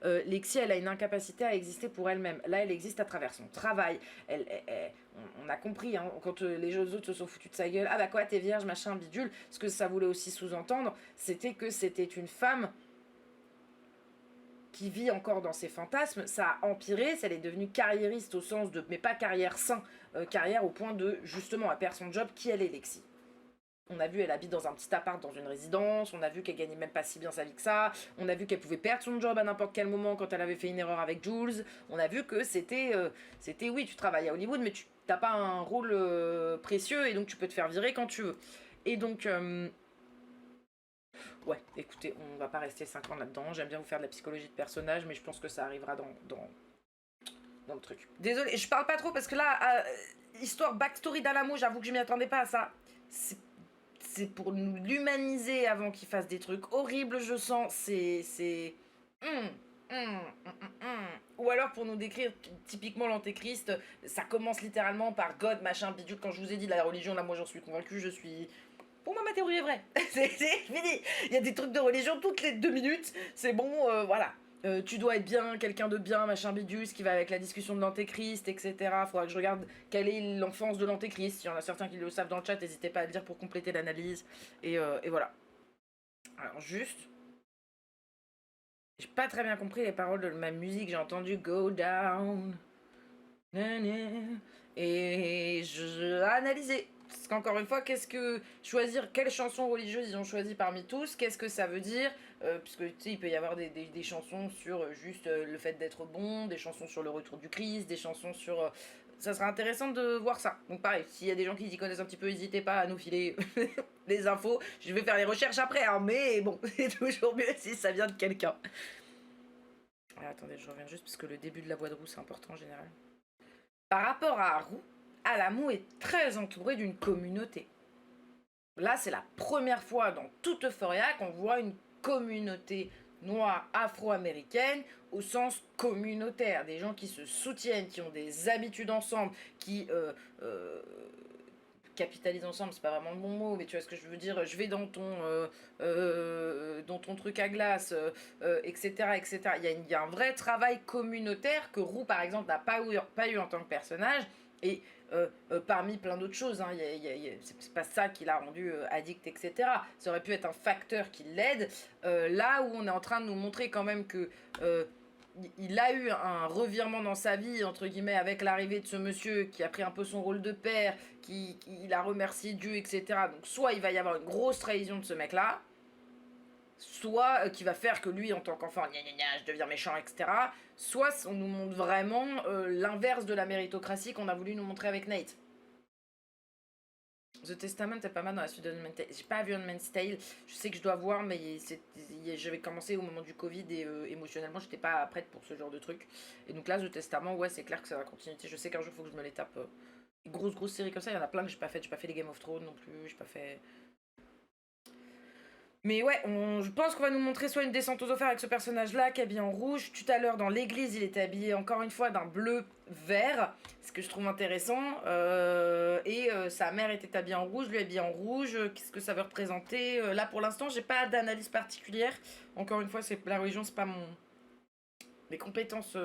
Lexi, elle a une incapacité à exister pour elle-même. Là, elle existe à travers son travail. On a compris, hein, quand les autres se sont foutus de sa gueule, ah bah quoi, t'es vierge, machin, bidule. Ce que ça voulait aussi sous-entendre, c'était que c'était une femme qui vit encore dans ses fantasmes. Ça a empiré, elle est devenue carriériste au sens de, mais pas carrière sain, carrière au point de, justement, elle perd son job, qui elle est, Lexi. On a vu, elle habite dans un petit appart, dans une résidence. On a vu qu'elle gagnait même pas si bien sa vie que ça. On a vu qu'elle pouvait perdre son job à n'importe quel moment quand elle avait fait une erreur avec Jules. On a vu que c'était oui, tu travailles à Hollywood, mais tu n'as pas un rôle précieux et donc tu peux te faire virer quand tu veux. Et donc, ouais, écoutez, on va pas rester 5 ans là-dedans. J'aime bien vous faire de la psychologie de personnage, mais je pense que ça arrivera dans le truc. Désolée, je parle pas trop parce que là, histoire backstory d'Alamo, j'avoue que je m'y attendais pas à ça. C'est pour nous l'humaniser avant qu'il fasse des trucs horribles, je sens. Hum, Ou alors pour nous décrire typiquement l'antéchrist, ça commence littéralement par God, machin, bidule. Quand je vous ai dit la religion, là moi j'en suis convaincu, je suis. Pour moi, ma théorie est vraie. C'est fini. Il y a des trucs de religion toutes les 2 minutes. C'est bon, voilà. Tu dois être bien, quelqu'un de bien, machin bidule, ce qui va avec la discussion de l'antéchrist, etc. Faudra que je regarde quelle est l'enfance de l'antéchrist. S'il y en a certains qui le savent dans le chat, n'hésitez pas à le dire pour compléter l'analyse. Et voilà. Alors juste, j'ai pas très bien compris les paroles de ma musique. J'ai entendu Go Down. Et je analysé. Parce qu'encore une fois, qu'est-ce que choisir, quelle chanson religieuse ils ont choisi parmi tous, qu'est-ce que ça veut dire, puisque tu sais, il peut y avoir des chansons sur juste le fait d'être bon, des chansons sur le retour du Christ, des chansons sur. Ça sera intéressant de voir ça. Donc pareil, s'il y a des gens qui y connaissent un petit peu, n'hésitez pas à nous filer les infos. Je vais faire les recherches après, hein, mais bon, c'est toujours mieux si ça vient de quelqu'un. Attendez, je reviens juste parce que le début de la voix de roue c'est important en général. Par rapport à Haru, Alamo est très entouré d'une communauté. Là, c'est la première fois dans toute Euphoria qu'on voit une communauté noire afro-américaine au sens communautaire. Des gens qui se soutiennent, qui ont des habitudes ensemble, qui capitalisent ensemble, c'est pas vraiment le bon mot, mais tu vois ce que je veux dire. Je vais dans ton truc à glace, etc., etc. Il y a un vrai travail communautaire que Roux, par exemple, n'a pas eu en tant que personnage. Et parmi plein d'autres choses, hein, c'est pas ça qui l'a rendu addict, etc. Ça aurait pu être un facteur qui l'aide. Là où on est en train de nous montrer quand même que il a eu un revirement dans sa vie, entre guillemets, avec l'arrivée de ce monsieur qui a pris un peu son rôle de père, qui il a remercié Dieu, etc. Donc soit il va y avoir une grosse trahison de ce mec-là, soit qui va faire que lui, en tant qu'enfant, je deviens méchant, etc. Soit on nous montre vraiment l'inverse de la méritocratie qu'on a voulu nous montrer avec Nate. The Testament est pas mal dans la suite de Handmaid's Tale. J'ai pas vu Handmaid's Tale. Je sais que je dois voir, mais j'avais commencé au moment du Covid et émotionnellement, j'étais pas prête pour ce genre de truc. Et donc là, The Testament, ouais, c'est clair que ça va continuer. Je sais qu'un jour, il faut que je me les tape. Grosse série comme ça, il y en a plein que j'ai pas fait. J'ai pas fait les Game of Thrones non plus. J'ai pas fait. Mais ouais, je pense qu'on va nous montrer soit une descente aux enfers avec ce personnage-là qui est habillé en rouge. Tout à l'heure, dans l'église, il était habillé encore une fois d'un bleu vert, ce que je trouve intéressant. Et sa mère était habillée en rouge, lui habillé en rouge. Qu'est-ce que ça veut représenter? Là, pour l'instant, j'ai pas d'analyse particulière. Encore une fois, la religion, c'est pas mes compétences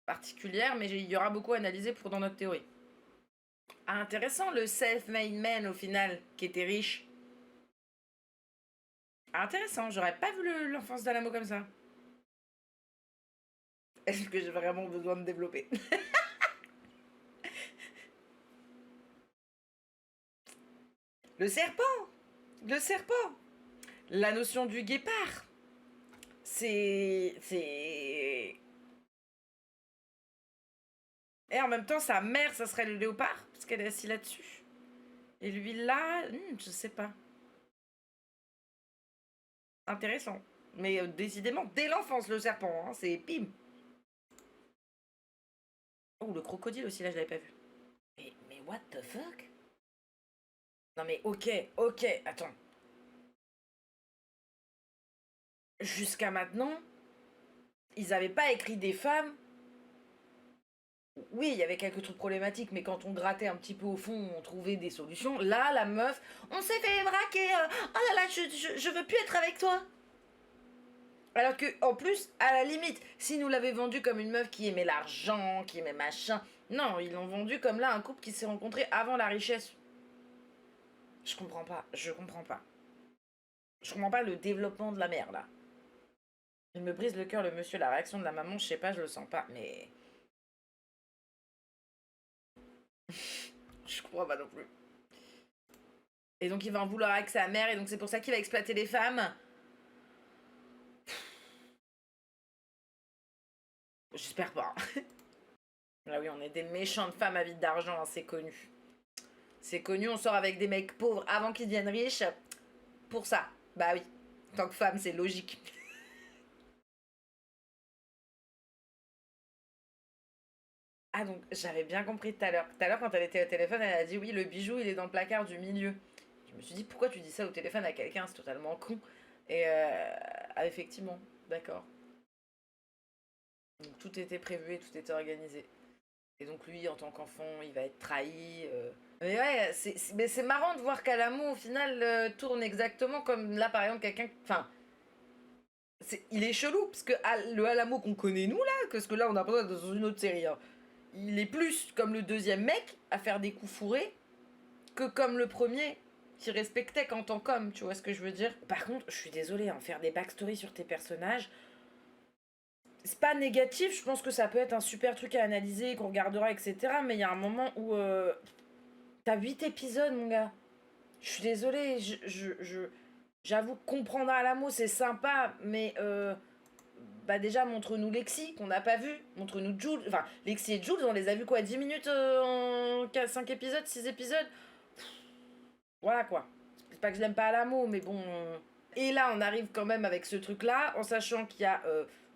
particulières, mais il y aura beaucoup à analyser pour dans notre théorie. Ah, intéressant, le self-made man au final, qui était riche. Intéressant, j'aurais pas vu l'enfance d'Alamo comme ça. Est-ce que j'ai vraiment besoin de développer? Le serpent! Le serpent! La notion du guépard! C'est. Et en même temps, sa mère, ça serait le léopard, parce qu'elle est assise là-dessus. Et lui là, je sais pas. Intéressant. Mais décidément, dès l'enfance, le serpent, hein, c'est pim! Oh, le crocodile aussi, là, je l'avais pas vu. Mais what the fuck? Non mais ok, attends. Jusqu'à maintenant, ils avaient pas écrit des femmes. Oui, il y avait quelques trucs problématiques, mais quand on grattait un petit peu au fond, on trouvait des solutions. Là, la meuf, on s'est fait braquer. Oh là là, je veux plus être avec toi. Alors que, en plus, à la limite, si nous l'avaient vendu comme une meuf qui aimait l'argent, qui aimait machin, non, ils l'ont vendu comme là un couple qui s'est rencontré avant la richesse. Je comprends pas, je comprends pas. Je comprends pas le développement de la mère là. Il me brise le cœur, le monsieur, la réaction de la maman, je sais pas, je le sens pas, mais. Je comprends pas non plus. Et donc il va en vouloir avec sa mère, et donc c'est pour ça qu'il va exploiter les femmes. J'espère pas. Ah oui, on est des méchantes femmes avides d'argent, hein, c'est connu. C'est connu, on sort avec des mecs pauvres avant qu'ils deviennent riches. Pour ça. Bah oui. En tant que femme, c'est logique. Ah, donc j'avais bien compris tout à l'heure. Tout à l'heure, quand elle était au téléphone, elle a dit oui, le bijou, il est dans le placard du milieu. Je me suis dit, pourquoi tu dis ça au téléphone à quelqu'un? C'est totalement con. Et ah, effectivement, d'accord. Donc tout était prévu et tout était organisé. Et donc lui, en tant qu'enfant, il va être trahi. Mais ouais, mais c'est marrant de voir qu'Alamo, au final, tourne exactement comme là, par exemple, quelqu'un. Enfin, il est chelou, parce que le Alamo qu'on connaît nous, là, parce que là, on a l'impression d'être dans une autre série. Hein. Il est plus comme le deuxième mec à faire des coups fourrés que comme le premier qui respectait qu'en tant qu'homme, tu vois ce que je veux dire. Par contre, je suis désolée, hein, faire des backstories sur tes personnages, c'est pas négatif, je pense que ça peut être un super truc à analyser, qu'on regardera, etc. Mais il y a un moment où t'as 8 épisodes, mon gars. Je suis désolée, j'avoue que comprendre à l'amour, c'est sympa, mais bah déjà, montre-nous Lexi, qu'on n'a pas vu. Montre-nous Jules. Enfin, Lexi et Jules, on les a vus quoi, 10 minutes en 5 épisodes, 6 épisodes. Voilà quoi. C'est pas que je l'aime pas à l'amour, mais bon. Et là, on arrive quand même avec ce truc-là, en sachant qu'il y a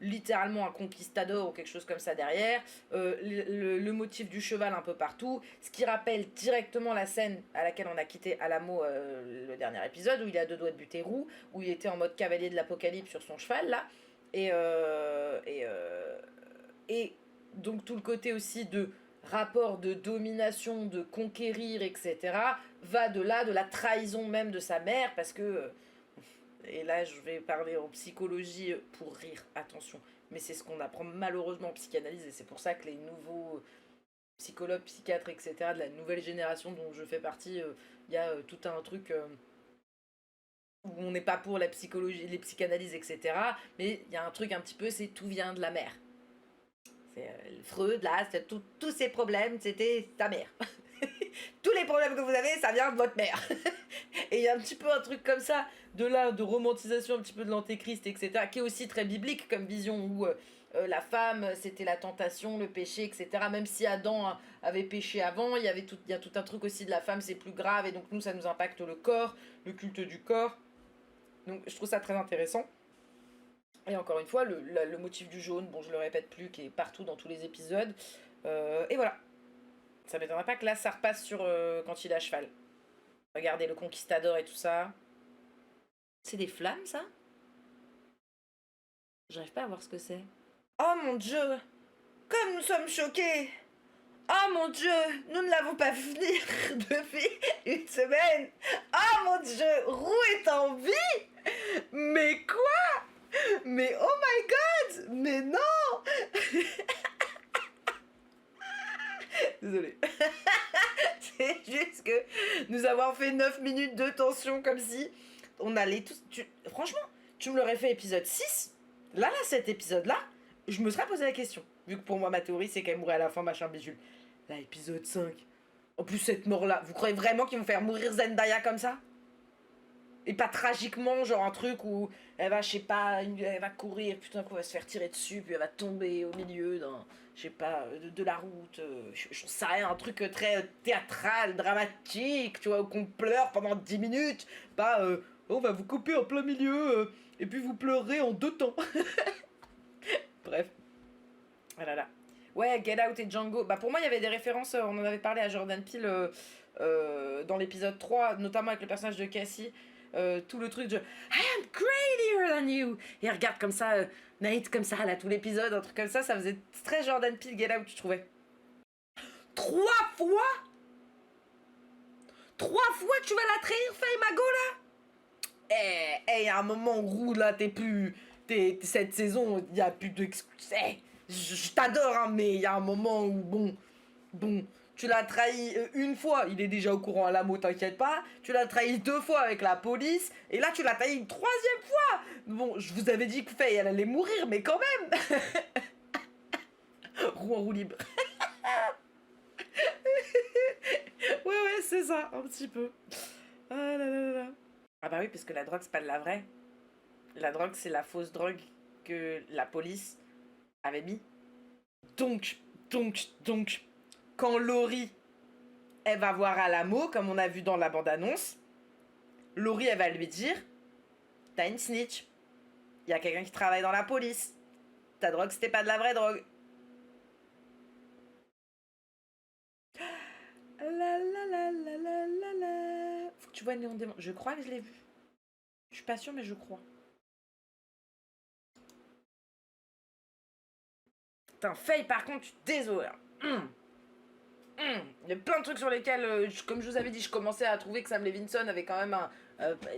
littéralement un conquistador ou quelque chose comme ça derrière, le motif du cheval un peu partout, ce qui rappelle directement la scène à laquelle on a quitté Alamo le dernier épisode, où il a deux doigts de buter roux, où il était en mode cavalier de l'apocalypse sur son cheval, là. Et, et donc tout le côté aussi de rapport de domination, de conquérir, etc., va de là, de la trahison même de sa mère, parce que et là je vais parler en psychologie pour rire, attention, mais c'est ce qu'on apprend malheureusement en psychanalyse, et c'est pour ça que les nouveaux psychologues, psychiatres, etc., de la nouvelle génération dont je fais partie, il y a tout un truc où on n'est pas pour la psychologie, les psychanalyses, etc., mais il y a un truc un petit peu, c'est tout vient de la mère. C'est Freud, là, tous ces problèmes, c'était ta mère. Tous les problèmes que vous avez, ça vient de votre mère. Et il y a un petit peu un truc comme ça, de là, de romantisation un petit peu de l'antéchrist, etc., qui est aussi très biblique comme vision, où la femme, c'était la tentation, le péché, etc. Même si Adam avait péché avant, il y a tout un truc aussi de la femme, c'est plus grave, et donc nous, ça nous impacte le corps, le culte du corps. Donc je trouve ça très intéressant. Et encore une fois, le motif du jaune, bon, je le répète plus, qui est partout dans tous les épisodes. Et voilà. Ça m'étonnerait pas que là, ça repasse sur quand il est à cheval. Regardez le conquistador et tout ça. C'est des flammes, ça? J'arrive pas à voir ce que c'est. Oh mon dieu! Comme nous sommes choqués! Oh mon dieu! Nous ne l'avons pas vu venir depuis une semaine! Oh mon dieu! Roux est en vie! Mais quoi? Mais oh my god! Mais non! Désolée. C'est juste que nous avons fait 9 minutes de tension comme si on allait tous. Franchement, tu me l'aurais fait épisode 6. Là, cet épisode-là, je me serais posé la question. Vu que pour moi, ma théorie, c'est qu'elle mourrait à la fin, machin bijou. Là, épisode 5. En plus, cette mort-là, vous croyez vraiment qu'ils vont faire mourir Zendaya comme ça? Et pas tragiquement, genre un truc où elle va, je sais pas, elle va courir, putain, elle va se faire tirer dessus, puis elle va tomber au milieu d'un, je sais pas, de la route, j'en sais rien, un truc très théâtral, dramatique, tu vois, où qu'on pleure pendant 10 minutes, pas on va vous couper en plein milieu, et puis vous pleurez en 2 temps. Bref. Ah là là. Ouais, Get Out et Django. Bah pour moi, il y avait des références, on en avait parlé à Jordan Peele dans l'épisode 3, notamment avec le personnage de Cassie. Tout le truc de I am greater than you. Et elle regarde comme ça, Nate, comme ça, là, tout l'épisode, un truc comme ça faisait très Jordan Peele Get Out, je trouvais. 3 fois 3 fois tu vas la trahir, Faye Mago, là? Eh, y a un moment où là, t'es plus. Cette saison, y a plus d'excuses. Je t'adore, hein, mais y a un moment où, bon, tu l'as trahi une fois, il est déjà au courant à l'amour, t'inquiète pas. Tu l'as trahi 2 fois avec la police, et là tu l'as trahi une 3e fois. Bon, je vous avais dit que Faye, elle allait mourir, mais quand même. Roue en roue libre. Ouais, c'est ça, un petit peu. Ah là là là là. Ah bah oui, parce que la drogue, c'est pas de la vraie. La drogue, c'est la fausse drogue que la police avait mis. Donc, quand Laurie, elle va voir Alamo, comme on a vu dans la bande-annonce, Laurie, elle va lui dire, t'as une snitch. Il y a quelqu'un qui travaille dans la police. Ta drogue, c'était pas de la vraie drogue. Tu vois Néon Démon? Je crois que je l'ai vu. Je suis pas sûre, mais je crois. Putain, Faye, par contre, je suis désolée. Il y a plein de trucs sur lesquels, comme je vous avais dit, je commençais à trouver que Sam Levinson avait quand même un...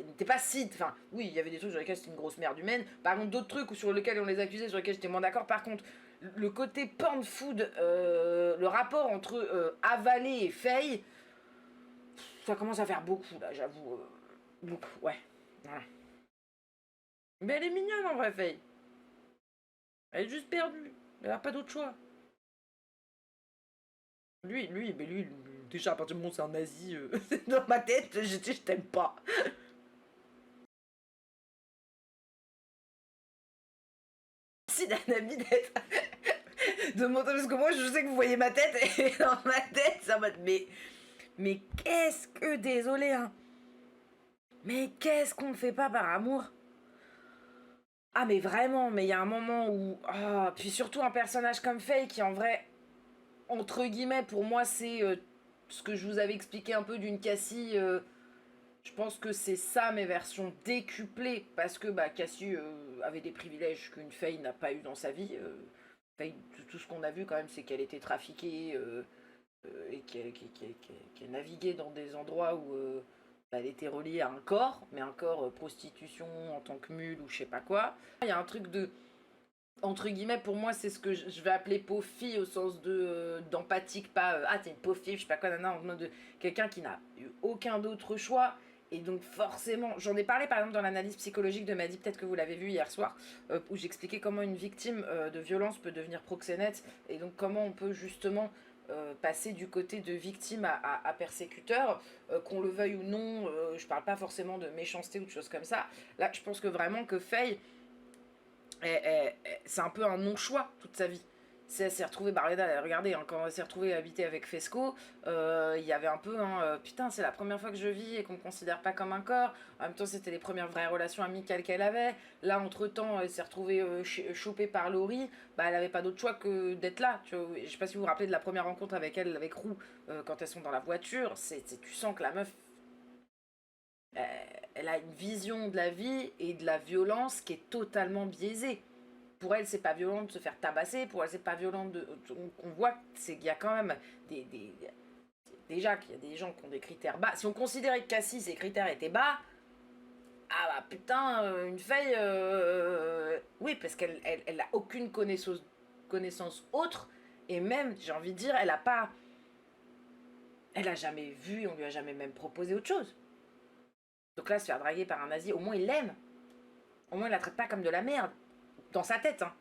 n'était pas si... Enfin, oui, il y avait des trucs sur lesquels c'était une grosse merde humaine. Par contre, d'autres trucs sur lesquels on les accusait, sur lesquels j'étais moins d'accord. Par contre, le côté porn food, le rapport entre Avalé et Faye, ça commence à faire beaucoup, là, j'avoue. Beaucoup, ouais. Voilà. Mais elle est mignonne, en vrai, Faye. Elle est juste perdue. Elle a pas d'autre choix. Lui, déjà à partir du moment où c'est un nazi, dans ma tête, je t'aime pas. Si d'un ami d'être de monter, parce que moi je sais que vous voyez ma tête et dans ma tête c'est en mode mais qu'est-ce que désolé hein, mais qu'est-ce qu'on fait pas par amour? Ah mais vraiment, mais il y a un moment où puis surtout un personnage comme Faye qui en vrai entre guillemets pour moi c'est ce que je vous avais expliqué un peu d'une Cassie. Je pense que c'est ça mes versions décuplées parce que Cassie avait des privilèges qu'une Faye n'a pas eu dans sa vie. Faye, tout ce qu'on a vu quand même, c'est qu'elle était trafiquée et qu'elle naviguait dans des endroits où elle était reliée à un corps, mais un corps prostitution en tant que mule ou je sais pas quoi. Il y a un truc de entre guillemets, pour moi, c'est ce que je vais appeler pauvre fille au sens de d'empathique, pas t'es une pauvre fille, je sais pas quoi, nana, en mode de quelqu'un qui n'a eu aucun d'autre choix. Et donc forcément, j'en ai parlé par exemple dans l'analyse psychologique de Maddy, peut-être que vous l'avez vu hier soir, où j'expliquais comment une victime de violence peut devenir proxénète, et donc comment on peut justement passer du côté de victime à persécuteur, qu'on le veuille ou non, je parle pas forcément de méchanceté ou de choses comme ça. Là, je pense que vraiment que Faye, c'est un peu un non-choix toute sa vie. Elle s'est retrouvée, regardez, hein, quand elle s'est retrouvée habiter avec Fesco, il y avait un peu, putain, c'est la première fois que je vis et qu'on me considère pas comme un corps. En même temps, c'était les premières vraies relations amicales qu'elle avait. Là, entre-temps, elle s'est retrouvée chopée par Laurie. Elle avait pas d'autre choix que d'être là. Tu vois. Je sais pas si vous vous rappelez de la première rencontre avec elle, avec Roux, quand elles sont dans la voiture. Tu sens que la meuf, elle a une vision de la vie et de la violence qui est totalement biaisée. Pour elle, c'est pas violent de se faire tabasser. Pour elle, c'est pas violent de. On voit qu'il y a quand même déjà qu'il y a des gens qui ont des critères bas. Si on considérait que Cassie, ses critères étaient bas, putain, une Faye. Oui, parce qu'elle a aucune connaissance autre. Et même, j'ai envie de dire, elle a pas. Elle a jamais vu, on lui a jamais même proposé autre chose. Donc là, se faire draguer par un nazi, au moins il l'aime. Au moins il la traite pas comme de la merde. Dans sa tête, hein.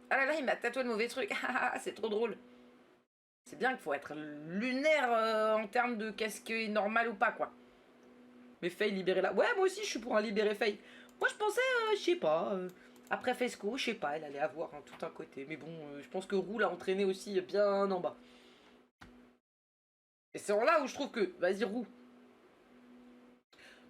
Ah là là, il m'a tatoué le mauvais truc. C'est trop drôle. C'est bien qu'il faut être lunaire en termes de qu'est-ce qui est normal ou pas, quoi. Mais Faye, libérez-la. Ouais, moi aussi, je suis pour un libérer Faye. Moi, je pensais, je sais pas, après Fesco, je sais pas, elle allait avoir tout un côté. Mais bon, je pense que Roux l'a entraîné aussi bien en bas. Et c'est en là où je trouve que, vas-y, Roux,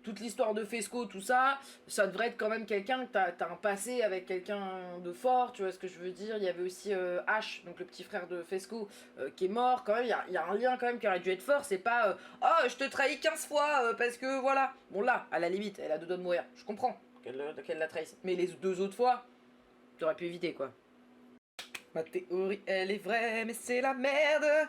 toute l'histoire de Fesco, tout ça, ça devrait être quand même quelqu'un que t'as un passé avec quelqu'un de fort, tu vois ce que je veux dire. Il y avait aussi H, donc le petit frère de Fesco, qui est mort. Quand même, il y a un lien quand même qui aurait dû être fort. C'est pas oh, je te trahis 15 fois parce que voilà. Bon, là, à la limite, elle a deux doigts de mourir. Je comprends qu'elle la trahisse. Mais les deux autres fois, t'aurais pu éviter, quoi. Ma théorie, elle est vraie, mais c'est la merde.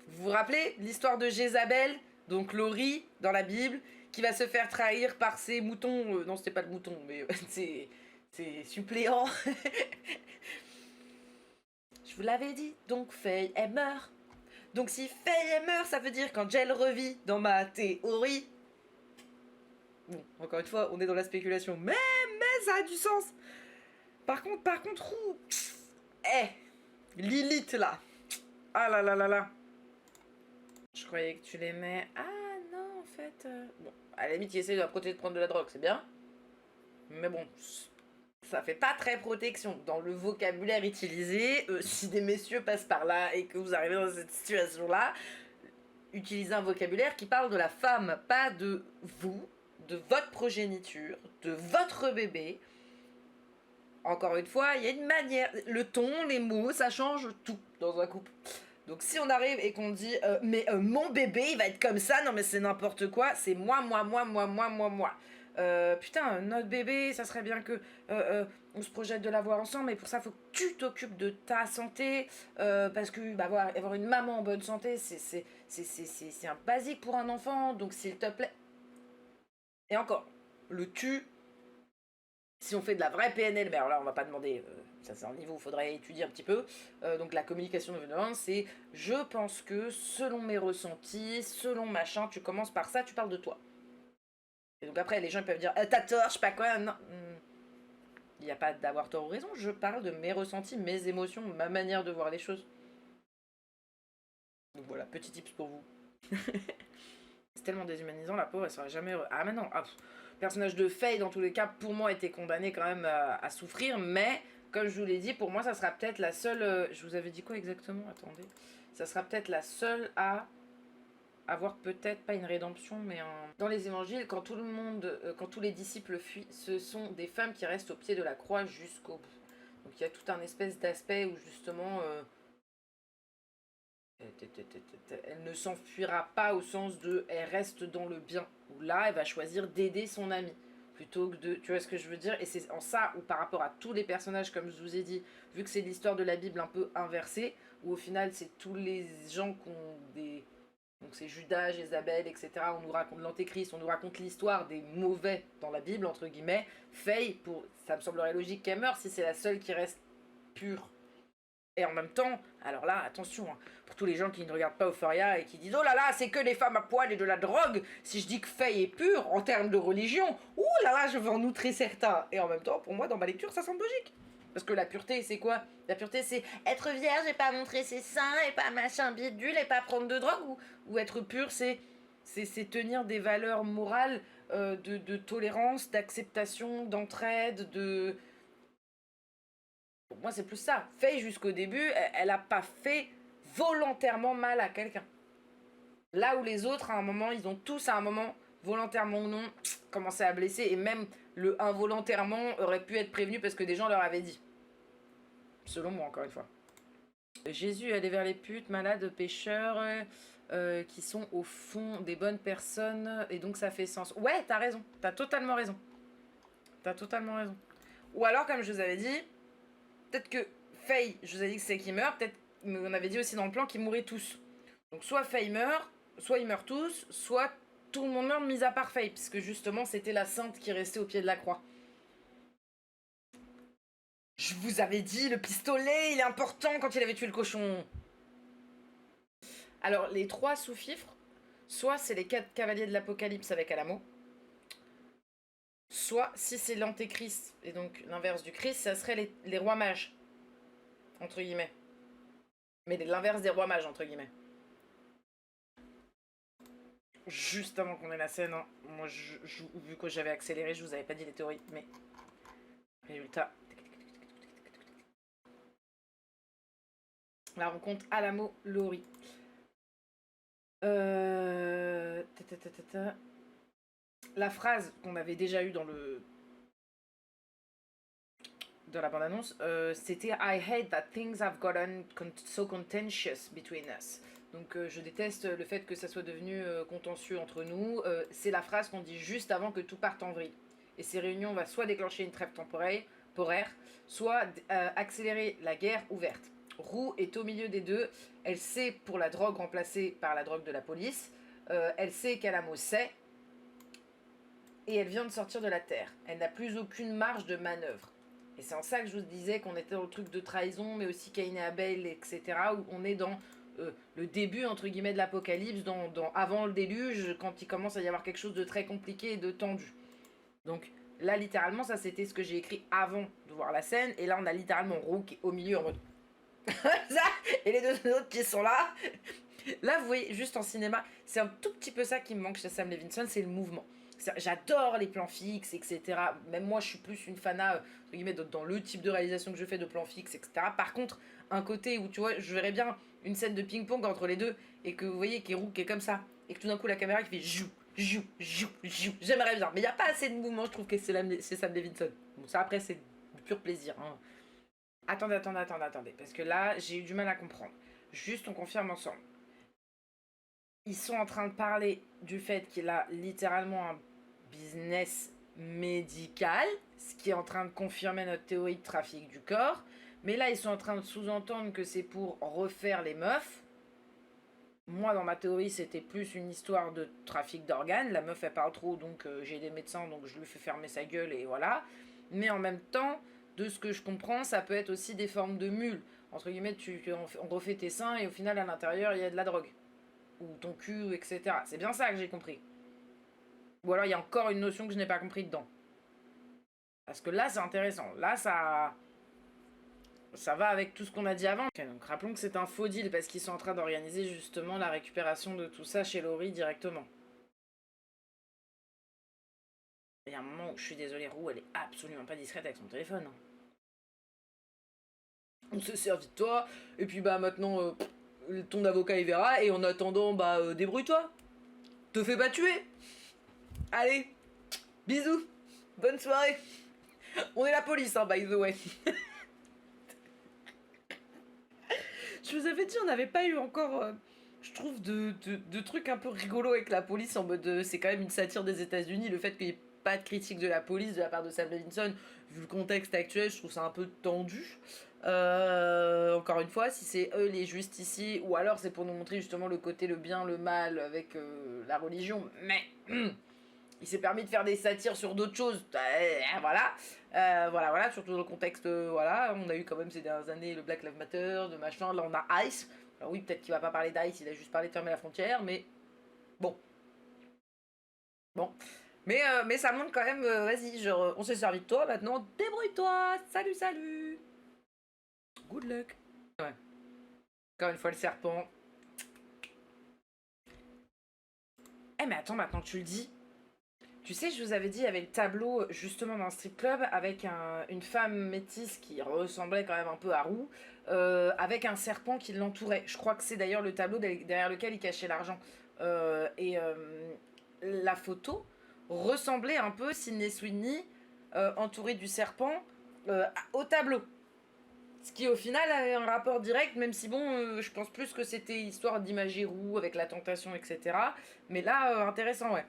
Vous vous rappelez l'histoire de Jézabel, donc Laurie dans la Bible, qui va se faire trahir par ses moutons. Non, c'était pas le mouton, mais ses suppléants. Je vous l'avais dit, donc Faye, elle meurt. Donc si Faye, elle meurt, ça veut dire qu'Angel revit dans ma théorie. Bon, encore une fois, on est dans la spéculation, mais ça a du sens. Par contre, Lilith là. Ah là là là là. Je croyais que tu l'aimais. Ah non, en fait. Bon, à la limite, il essaie de la protéger de prendre de la drogue, c'est bien. Mais bon, ça fait pas très protection. Dans le vocabulaire utilisé, si des messieurs passent par là et que vous arrivez dans cette situation-là, utilisez un vocabulaire qui parle de la femme, pas de vous, de votre progéniture, de votre bébé. Encore une fois, il y a une manière. Le ton, les mots, ça change tout dans un couple. Donc si on arrive et qu'on dit mon bébé il va être comme ça, non mais c'est n'importe quoi, c'est moi. Putain, notre bébé, ça serait bien que on se projette de l'avoir ensemble, mais pour ça faut que tu t'occupes de ta santé, parce que bah, voilà, avoir une maman en bonne santé, c'est un basique pour un enfant, donc s'il te plaît. Et encore, le tu, si on fait de la vraie PNL, mais alors là on va pas demander, ça c'est un niveau où il faudrait étudier un petit peu, donc la communication non violente, c'est je pense que selon mes ressentis, selon machin, tu commences par ça, tu parles de toi. Et donc après les gens ils peuvent dire t'as tort, je sais pas quoi, non. Il n'y a pas d'avoir tort ou raison, je parle de mes ressentis, mes émotions, ma manière de voir les choses. Donc voilà, petit tips pour vous. C'est tellement déshumanisant, la pauvre, elle sera jamais heureuse. Ah mais non, le personnage de Faye, dans tous les cas, pour moi, était condamné quand même à souffrir, mais comme je vous l'ai dit, pour moi, ça sera peut-être la seule... je vous avais dit quoi exactement? Attendez. Ça sera peut-être la seule à avoir peut-être, pas une rédemption, mais un... Dans les évangiles, quand tout le monde, quand tous les disciples fuient, ce sont des femmes qui restent au pied de la croix jusqu'au bout. Donc il y a tout un espèce d'aspect où justement... elle ne s'enfuira pas au sens de elle reste dans le bien, où là elle va choisir d'aider son ami plutôt que de, tu vois ce que je veux dire, et c'est en ça où par rapport à tous les personnages comme je vous ai dit, vu que c'est l'histoire de la Bible un peu inversée, où au final c'est tous les gens qui ont des, donc c'est Judas, Jézabel, etc. On nous raconte l'antéchrist, on nous raconte l'histoire des mauvais dans la Bible entre guillemets. Faye, pour ça me semblerait logique qu'elle meure si c'est la seule qui reste pure. Et en même temps, alors là, attention, hein, pour tous les gens qui ne regardent pas Euphoria et qui disent « Oh là là, c'est que des femmes à poil et de la drogue !» Si je dis que Faye est pure en termes de religion, ouh là là, je vais en outrer certains. Et en même temps, pour moi, dans ma lecture, ça semble logique. Parce que la pureté, c'est quoi? La pureté, c'est être vierge et pas montrer ses seins, et pas machin bidule, et pas prendre de drogue. Ou être pur, c'est tenir des valeurs morales de tolérance, d'acceptation, d'entraide, de... Pour moi, c'est plus ça. Faye, jusqu'au début, elle a pas fait volontairement mal à quelqu'un. Là où les autres, à un moment, ils ont tous, à un moment, volontairement ou non, commencé à blesser. Et même le involontairement aurait pu être prévenu parce que des gens leur avaient dit. Selon moi, encore une fois. Jésus allait vers les putes, malades, pécheurs, qui sont au fond des bonnes personnes. Et donc, ça fait sens. Ouais, t'as raison. T'as totalement raison. T'as totalement raison. Ou alors, comme je vous avais dit... Peut-être que Faye, je vous ai dit que c'est qui meurt, peut-être, mais on avait dit aussi dans le plan qu'ils mouraient tous. Donc soit Faye meurt, soit ils meurent tous, soit tout le monde meurt, mis à part Faye, puisque justement c'était la sainte qui restait au pied de la croix. Je vous avais dit, le pistolet, il est important quand il avait tué le cochon. Alors, les 3 sous-fifres, soit c'est les 4 cavaliers de l'Apocalypse avec Alamo, soit, si c'est l'antéchrist, et donc l'inverse du Christ, ça serait les rois mages, entre guillemets. Mais l'inverse des rois mages, entre guillemets. Juste avant qu'on ait la scène, hein, moi, vu que j'avais accéléré, je vous avais pas dit les théories, mais... Résultat... La rencontre Alamo Lori. La phrase qu'on avait déjà eue dans la bande-annonce, c'était I hate that things have gotten so contentious between us. Donc je déteste le fait que ça soit devenu contentieux entre nous. C'est la phrase qu'on dit juste avant que tout parte en vrille. Et ces réunions vont soit déclencher une trêve temporaire, soit accélérer la guerre ouverte. Roux est au milieu des deux. Elle sait pour la drogue remplacée par la drogue de la police. Elle sait qu'Alamo sait. Et elle vient de sortir de la terre. Elle n'a plus aucune marge de manœuvre. Et c'est en ça que je vous disais qu'on était dans le truc de trahison, mais aussi Caïn et Abel, etc. Où on est dans le début, entre guillemets, de l'apocalypse, avant le déluge, quand il commence à y avoir quelque chose de très compliqué et de tendu. Donc là, littéralement, ça c'était ce que j'ai écrit avant de voir la scène. Et là, on a littéralement Roux qui est au milieu en mode... ça, et les deux autres qui sont là. Là, vous voyez, juste en cinéma, c'est un tout petit peu ça qui me manque chez Sam Levinson, c'est le mouvement. J'adore les plans fixes, etc. Même moi, je suis plus une fana, entre guillemets, dans le type de réalisation que je fais de plans fixes, etc. Par contre, un côté où, tu vois, je verrais bien une scène de ping-pong entre les deux, et que vous voyez qui est comme ça, et que tout d'un coup, la caméra qui fait jou, jou, jou, jou. J'aimerais bien, mais il n'y a pas assez de mouvement, je trouve que c'est Sam Levinson. Bon, ça, après, c'est du pur plaisir, hein. Attendez, parce que là, j'ai eu du mal à comprendre. Juste, on confirme ensemble. Ils sont en train de parler du fait qu'il a littéralement un business médical, ce qui est en train de confirmer notre théorie de trafic du corps. Mais là, ils sont en train de sous-entendre que c'est pour refaire les meufs. Moi, dans ma théorie, c'était plus une histoire de trafic d'organes. La meuf, elle parle trop, donc j'ai des médecins, donc je lui fais fermer sa gueule et voilà. Mais en même temps, de ce que je comprends, ça peut être aussi des formes de mules. Entre guillemets, on refait tes seins et au final, à l'intérieur, il y a de la drogue. Ou ton cul, etc. C'est bien ça que j'ai compris. Ou alors, il y a encore une notion que je n'ai pas compris dedans. Parce que là, c'est intéressant. Là, ça va avec tout ce qu'on a dit avant. Okay, donc rappelons que c'est un faux deal parce qu'ils sont en train d'organiser justement la récupération de tout ça chez Laurie directement. Il y a un moment où je suis désolée, Roux, elle est absolument pas discrète avec son téléphone. On s'est servi de toi, et puis bah maintenant, ton avocat il verra, et en attendant, bah débrouille-toi. Te fais pas tuer. Allez, bisous, bonne soirée. On est la police, hein, by the way. Je vous avais dit, on n'avait pas eu encore, je trouve, de trucs un peu rigolos avec la police, en mode, c'est quand même une satire des États-Unis, le fait qu'il n'y ait pas de critique de la police de la part de Sam Levinson, vu le contexte actuel, je trouve ça un peu tendu. Encore une fois, si c'est eux les justes ou alors c'est pour nous montrer justement le côté le bien, le mal avec la religion, mais il s'est permis de faire des satires sur d'autres choses, voilà. Voilà, surtout dans le contexte, voilà, on a eu quand même ces dernières années le Black Lives Matter, de machin, là on a Ice, alors oui, peut-être qu'il va pas parler d'Ice, il a juste parlé de fermer la frontière, mais bon. Mais ça montre quand même, vas-y, genre, on s'est servi de toi, maintenant, débrouille-toi, salut. Good luck. Ouais. Encore une fois, le serpent. Mais attends, maintenant que tu le dis, tu sais, je vous avais dit, il y avait le tableau justement dans le strip club avec une femme métisse qui ressemblait quand même un peu à Roux, avec un serpent qui l'entourait. Je crois que c'est d'ailleurs le tableau derrière lequel il cachait l'argent. La photo ressemblait un peu, Sydney Sweeney, entourée du serpent, au tableau. Ce qui au final a un rapport direct, même si bon, je pense plus que c'était histoire d'imager Roux avec la tentation, etc. Mais là, intéressant, ouais.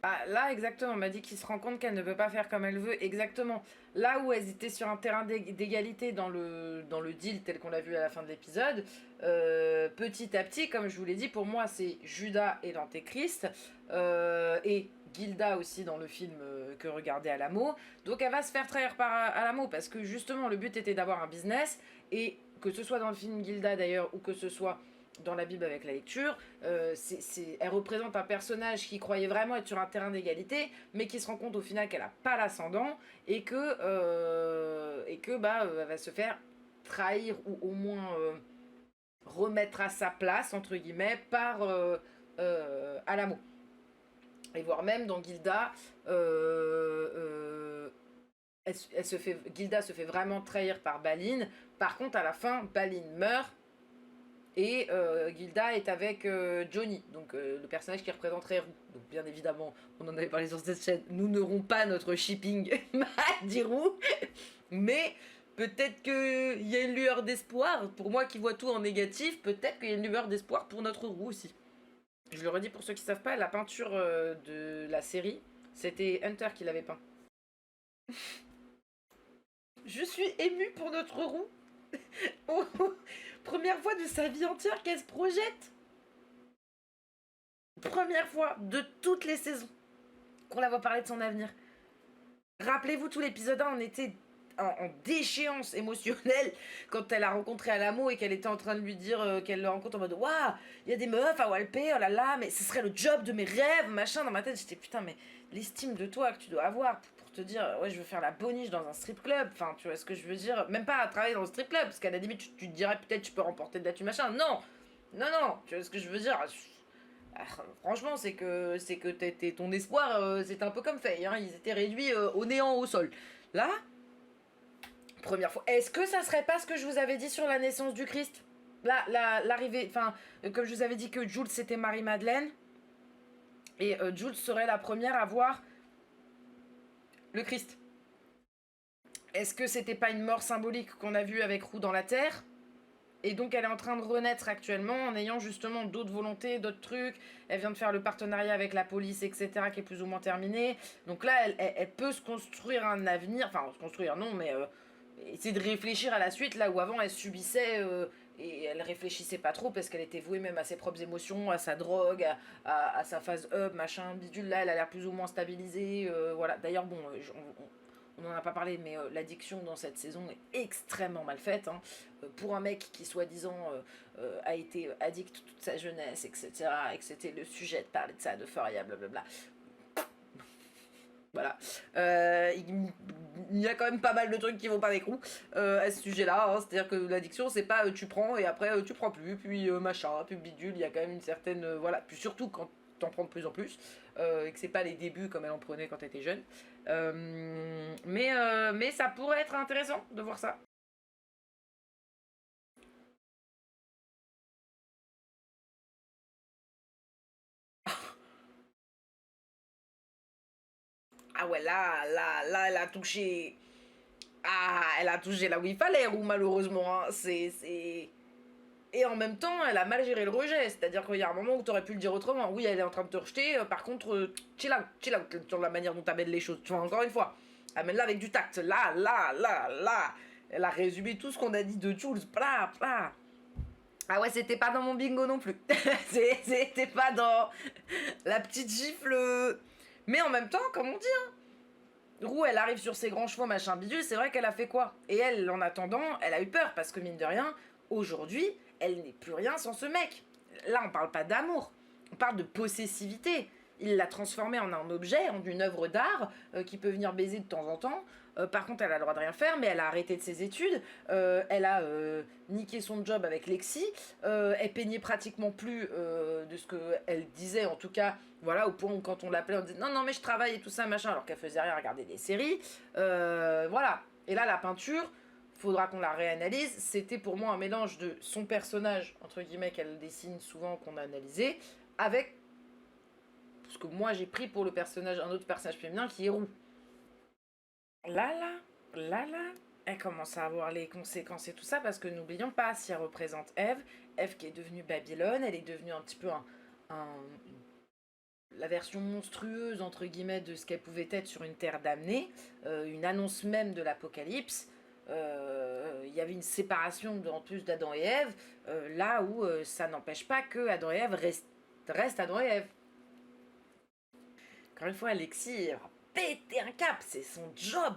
Ah, là, exactement, on m'a dit qu'il se rend compte qu'elle ne peut pas faire comme elle veut. Exactement. Là où elles étaient sur un terrain d'égalité dans le deal tel qu'on l'a vu à la fin de l'épisode, petit à petit, comme je vous l'ai dit, pour moi, c'est Judas et l'Antéchrist, et Gilda aussi dans le film que regardait Alamo. Donc elle va se faire trahir par Alamo parce que justement, le but était d'avoir un business, et que ce soit dans le film Gilda d'ailleurs, ou que ce soit dans la Bible avec la lecture, elle représente un personnage qui croyait vraiment être sur un terrain d'égalité, mais qui se rend compte au final qu'elle n'a pas l'ascendant et que elle va se faire trahir ou au moins remettre à sa place entre guillemets par Alamo. Et voire même dans Gilda, Gilda se fait vraiment trahir par Balin. Par contre, à la fin, Balin meurt. Et Gilda est avec Johnny, donc le personnage qui représenterait Roux. Donc bien évidemment, on en avait parlé sur cette chaîne, nous n'aurons pas notre shipping dit Roux, mais peut-être qu'il y a une lueur d'espoir. Pour moi qui vois tout en négatif, peut-être qu'il y a une lueur d'espoir pour notre Roux aussi. Je le redis pour ceux qui ne savent pas, la peinture de la série, c'était Hunter qui l'avait peint. Je suis émue pour notre Roux. Première fois de sa vie entière qu'elle se projette. Première fois de toutes les saisons qu'on la voit parler de son avenir. Rappelez-vous, tout l'épisode 1, on était en déchéance émotionnelle quand elle a rencontré Alamo et qu'elle était en train de lui dire qu'elle le rencontre en mode waouh, il y a des meufs à Walpé, oh là là, mais ce serait le job de mes rêves, machin. Dans ma tête, j'étais putain, mais l'estime de toi que tu dois avoir pour te dire ouais, je veux faire la boniche dans un strip club. Enfin, tu vois ce que je veux dire? Même pas à travailler dans le strip club, parce qu'à la limite, tu te dirais peut-être tu peux remporter de la thune, machin. Non, tu vois ce que je veux dire? Franchement, c'est que ton espoir, c'est un peu comme fait. Hein, ils étaient réduits au néant au sol. Là, première fois. Est-ce que ça serait pas ce que je vous avais dit sur la naissance du Christ? L'arrivée, enfin, comme je vous avais dit que Jules c'était Marie-Madeleine, et Jules serait la première à voir le Christ. Est-ce que c'était pas une mort symbolique qu'on a vue avec Roux dans la terre? Et donc elle est en train de renaître actuellement en ayant justement d'autres volontés, d'autres trucs. Elle vient de faire le partenariat avec la police, etc., qui est plus ou moins terminé. Donc là, elle peut se construire un avenir, enfin se construire non, mais essayer de réfléchir à la suite, là où avant elle subissait et elle réfléchissait pas trop parce qu'elle était vouée même à ses propres émotions, à sa drogue, à sa phase up, machin, bidule. Là, elle a l'air plus ou moins stabilisée. Voilà. D'ailleurs, bon, on n'en a pas parlé, mais l'addiction dans cette saison est extrêmement mal faite. Hein. Pour un mec qui, soi-disant, a été addict toute sa jeunesse, etc., et que c'était le sujet de parler de ça, de Foria, blablabla. Voilà. Il y a quand même pas mal de trucs qui vont pas d'écrou à ce sujet-là. Hein. C'est-à-dire que l'addiction, c'est pas tu prends et après tu prends plus, puis machin, puis bidule. Il y a quand même une certaine. Voilà. Puis surtout quand t'en prends de plus en plus et que c'est pas les débuts comme elle en prenait quand elle était jeune. Mais ça pourrait être intéressant de voir ça. Ah ouais, là, elle a touché. Ah, elle a touché là où il fallait, ou malheureusement. Hein. C'est. Et en même temps, elle a mal géré le rejet. C'est-à-dire qu'il y a un moment où tu aurais pu le dire autrement. Oui, elle est en train de te rejeter. Par contre, chill out sur la manière dont tu amènes les choses. Tu vois, encore une fois, amène-la avec du tact. Là. Elle a résumé tout ce qu'on a dit de Jules. Bla, bla. Ah ouais, c'était pas dans mon bingo non plus. C'était pas dans la petite gifle. Mais en même temps, comme on dit, hein, Roux, elle arrive sur ses grands chevaux, machin bidule, c'est vrai qu'elle a fait quoi? Et elle, en attendant, elle a eu peur, parce que mine de rien, aujourd'hui, elle n'est plus rien sans ce mec. Là, on parle pas d'amour, on parle de possessivité. Il l'a transformée en un objet, en une œuvre d'art, qui peut venir baiser de temps en temps. Par contre, elle a le droit de rien faire, mais elle a arrêté de ses études. Elle a niqué son job avec Lexi. Elle peignait pratiquement plus de ce qu'elle disait, en tout cas, voilà, au point où quand on l'appelait, on disait non, non, mais je travaille et tout ça, machin, alors qu'elle faisait rien, regarder des séries. Voilà. Et là, la peinture, faudra qu'on la réanalyse. C'était pour moi un mélange de son personnage, entre guillemets, qu'elle dessine souvent, qu'on a analysé, avec ce que moi j'ai pris pour le personnage, un autre personnage féminin qui est Roux. Là, elle commence à avoir les conséquences et tout ça, parce que n'oublions pas, si elle représente Eve, Eve qui est devenue Babylone, elle est devenue un petit peu un la version monstrueuse, entre guillemets, de ce qu'elle pouvait être sur une terre damnée, une annonce même de l'apocalypse. Il y avait une séparation en plus d'Adam et Ève, là où ça n'empêche pas que Adam et Ève restent Adam et Ève. Encore une fois, Alexis a pété un cap, c'est son job.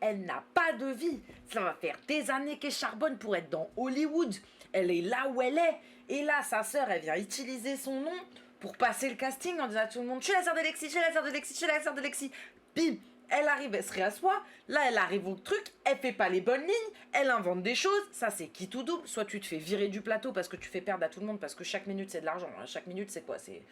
Elle n'a pas de vie. Ça va faire des années qu'elle charbonne pour être dans Hollywood. Elle est là où elle est. Et là, sa sœur, elle vient utiliser son nom pour passer le casting en disant à tout le monde: je suis la sœur d'Alexis, je suis la sœur d'Alexis, je suis la sœur d'Alexis. Bim, elle arrive, elle se réassoit. Là, elle arrive au truc, elle fait pas les bonnes lignes, elle invente des choses. Ça, c'est qui tout double. Soit tu te fais virer du plateau parce que tu fais perdre à tout le monde, parce que chaque minute, c'est de l'argent. Hein. Chaque minute, c'est quoi? C'est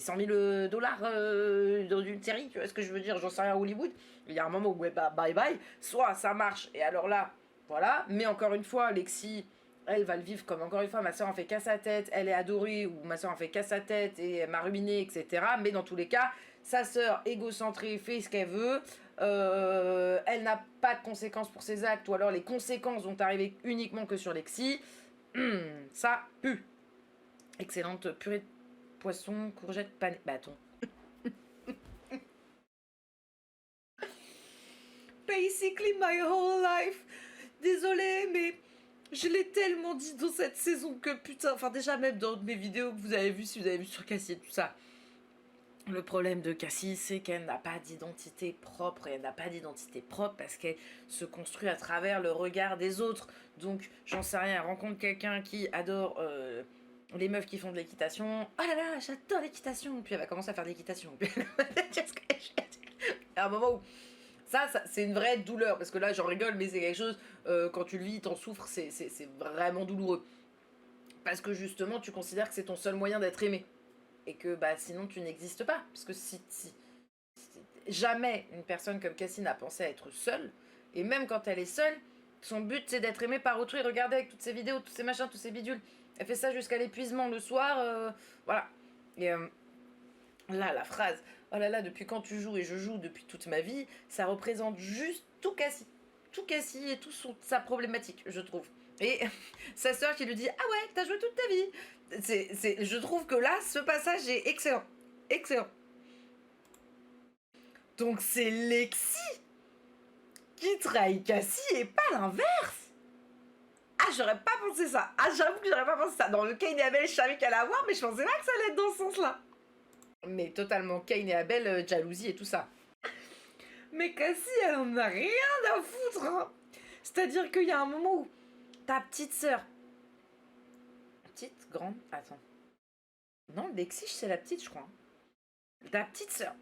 100 000 dollars dans une série, tu vois ce que je veux dire? J'en sais rien à Hollywood. Il y a un moment où, ouais, bah, bye bye. Soit ça marche, et alors là, voilà. Mais encore une fois, Lexi, elle va le vivre comme encore une fois, ma soeur en fait qu'à sa tête, elle est adorée, ou ma soeur en fait qu'à sa tête et elle m'a ruiné, etc. Mais dans tous les cas, sa soeur égocentrée fait ce qu'elle veut. Elle n'a pas de conséquences pour ses actes, ou alors les conséquences vont arriver uniquement que sur Lexi. Ça pue. Excellente purée de poisson, courgette, panée, bâton. Basically my whole life. Désolée, mais je l'ai tellement dit dans cette saison que putain, enfin déjà même dans mes vidéos que vous avez vues, si vous avez vu sur Cassie et tout ça. Le problème de Cassie, c'est qu'elle n'a pas d'identité propre, et elle n'a pas d'identité propre parce qu'elle se construit à travers le regard des autres. Donc, j'en sais rien, elle rencontre quelqu'un qui adore les meufs qui font de l'équitation. Oh là là, j'adore l'équitation. Puis elle va commencer à faire de l'équitation. À un moment où ça c'est une vraie douleur, parce que là j'en rigole, mais c'est quelque chose, quand tu le vis, t'en souffres, c'est vraiment douloureux. Parce que justement, tu considères que c'est ton seul moyen d'être aimé. Et que bah sinon tu n'existes pas. Parce que jamais une personne comme Cassie n'a pensé à être seule, et même quand elle est seule, son but c'est d'être aimée par autrui. Regardez avec toutes ces vidéos, tous ces machins, tous ces bidules. Elle fait ça jusqu'à l'épuisement le soir, voilà. Et là, la phrase, oh là là, depuis quand tu joues, et je joue depuis toute ma vie, ça représente juste tout Cassie. Tout Cassie et tout sa problématique, je trouve. Et sa sœur qui lui dit ah ouais, t'as joué toute ta vie. Je trouve que là, ce passage est excellent. Excellent. Donc c'est Lexi qui trahit Cassie et pas l'inverse. Ah, j'aurais pas pensé ça. Ah, j'avoue que j'aurais pas pensé ça. Dans le Cain et Abel, je savais qu'elle allait avoir, mais je pensais pas que ça allait être dans ce sens-là. Mais totalement Cain et Abel, jalousie et tout ça. Mais Cassie, elle en a rien à foutre. Hein. C'est-à-dire qu'il y a un moment où ta petite sœur. Petite, grande, attends. Non, Lexi, c'est la petite, je crois. Ta petite sœur.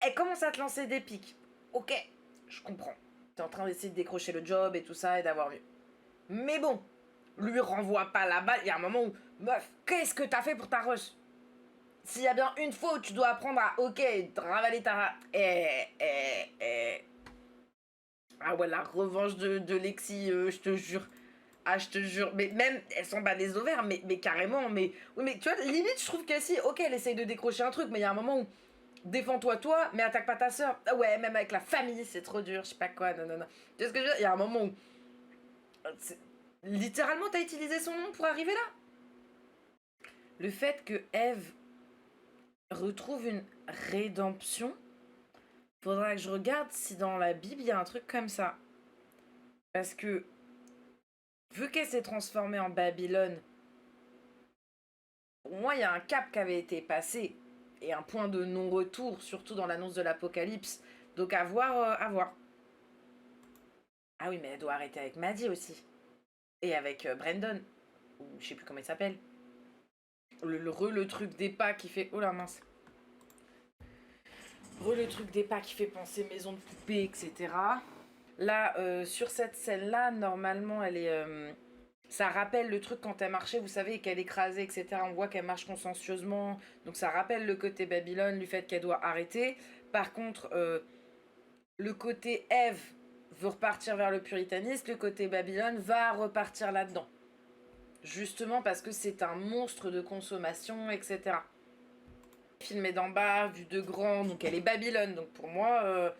Elle commence à te lancer des pics. Ok, je comprends. T'es en train d'essayer de décrocher le job et tout ça et d'avoir mieux. Mais bon, lui renvoie pas la balle. Il y a un moment où, meuf, qu'est-ce que t'as fait pour ta rush? S'il y a bien une fois où tu dois apprendre à, ok, ravaler ta... Ah ouais, la revanche de Lexi, je te jure. Ah, je te jure. Mais même, elles s'en bat les ovaires, mais carrément. Mais, oui, mais tu vois, limite, je trouve qu'Cassie, ok, elle essaye de décrocher un truc, mais il y a un moment où, défends-toi toi, mais attaque pas ta soeur. Ah ouais, même avec la famille, c'est trop dur, je sais pas quoi, non, non, non. Tu vois ce que je veux dire? Il y a un moment où... Littéralement, t'as utilisé son nom pour arriver là. Le fait que Eve retrouve une rédemption, faudra que je regarde si dans la Bible il y a un truc comme ça. Parce que, vu qu'elle s'est transformée en Babylone, pour moi, il y a un cap qui avait été passé et un point de non-retour, surtout dans l'annonce de l'Apocalypse. Donc à voir, à voir. Ah oui, mais elle doit arrêter avec Maddie aussi. Et avec Brandon. Ou je sais plus comment il s'appelle. Le truc des pas qui fait... Oh la mince. Le truc des pas qui fait penser maison de poupée, etc. Là, sur cette scène-là, normalement, elle est... ça rappelle le truc quand elle marchait, vous savez, qu'elle écrasait, etc. On voit qu'elle marche consciencieusement. Donc ça rappelle le côté Babylone, du fait qu'elle doit arrêter. Par contre, le côté Eve veut repartir vers le puritanisme, le côté Babylone va repartir là-dedans. Justement parce que c'est un monstre de consommation, etc. Filmée d'en bas, vue de grand, donc elle est Babylone. Donc pour moi,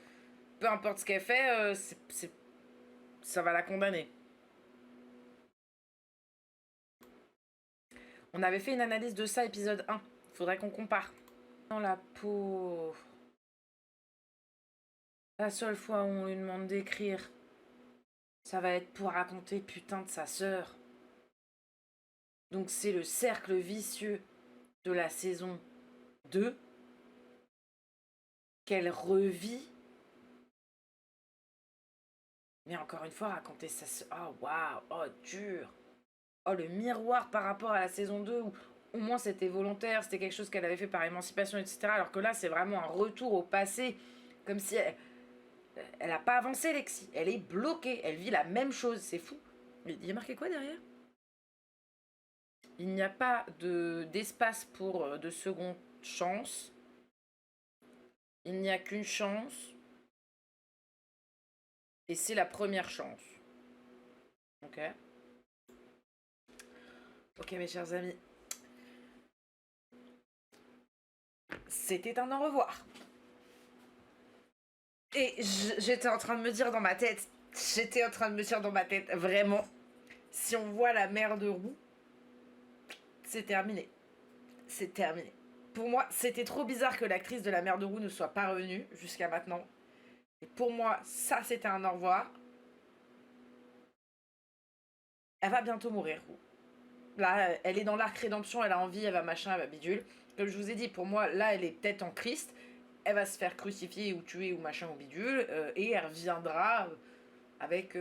peu importe ce qu'elle fait, ça va la condamner. On avait fait une analyse de ça, épisode 1. Faudrait qu'on compare. Dans la peau... La seule fois où on lui demande d'écrire, ça va être pour raconter putain de sa sœur. Donc c'est le cercle vicieux de la saison 2 qu'elle revit. Mais encore une fois, raconter sa sœur... Oh waouh, oh dur. Oh le miroir par rapport à la saison 2 où au moins c'était volontaire, c'était quelque chose qu'elle avait fait par émancipation, etc. Alors que là, c'est vraiment un retour au passé. Comme si elle a pas avancé, Lexi. Elle est bloquée. Elle vit la même chose. C'est fou. Mais il y a marqué quoi derrière? Il n'y a pas d'espace pour de seconde chance. Il n'y a qu'une chance. Et c'est la première chance. Ok. Ok, mes chers amis. C'était un au revoir. Et j'étais en train de me dire dans ma tête, vraiment, si on voit la mère de Roux, c'est terminé. C'est terminé. Pour moi, c'était trop bizarre que l'actrice de la mère de Roux ne soit pas revenue jusqu'à maintenant. Et pour moi, ça, c'était un au revoir. Elle va bientôt mourir, Roux. Là, elle est dans l'arc rédemption, elle a envie, elle va machin, elle va bidule. Comme je vous ai dit, pour moi, là, elle est peut-être en Christ. Elle va se faire crucifier ou tuer ou machin ou bidule. Et elle reviendra avec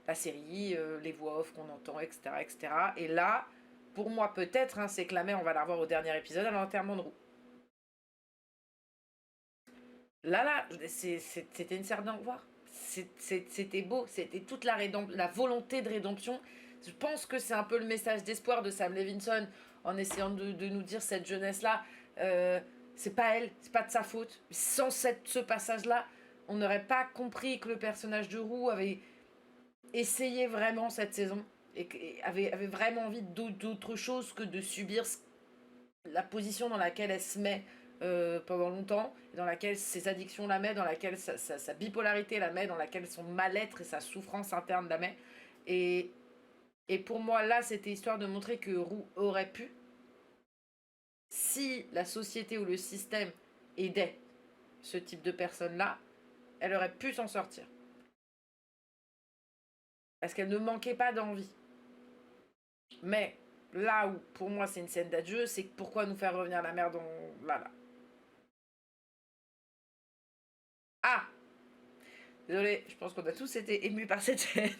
la série, les voix off qu'on entend, etc., etc. Et là, pour moi, peut-être, hein, c'est que la mère, on va la revoir au dernier épisode à l'enterrement de Roux. Là, c'était une serre d'au revoir. C'était beau, c'était toute la volonté de rédemption. Je pense que c'est un peu le message d'espoir de Sam Levinson en essayant de nous dire cette jeunesse-là, c'est pas elle, c'est pas de sa faute. Sans ce passage-là, on n'aurait pas compris que le personnage de Roux avait essayé vraiment cette saison et avait vraiment envie d'autre chose que de subir la position dans laquelle elle se met pendant longtemps, dans laquelle ses addictions la met, dans laquelle sa bipolarité la met, dans laquelle son mal-être et sa souffrance interne la met. Et pour moi, là, c'était histoire de montrer que Roux aurait pu, si la société ou le système aidait ce type de personne-là, elle aurait pu s'en sortir. Parce qu'elle ne manquait pas d'envie. Mais là où, pour moi, c'est une scène d'adieu, c'est pourquoi nous faire revenir la mère dans... Là. Ah! Désolée, je pense qu'on a tous été émus par cette scène.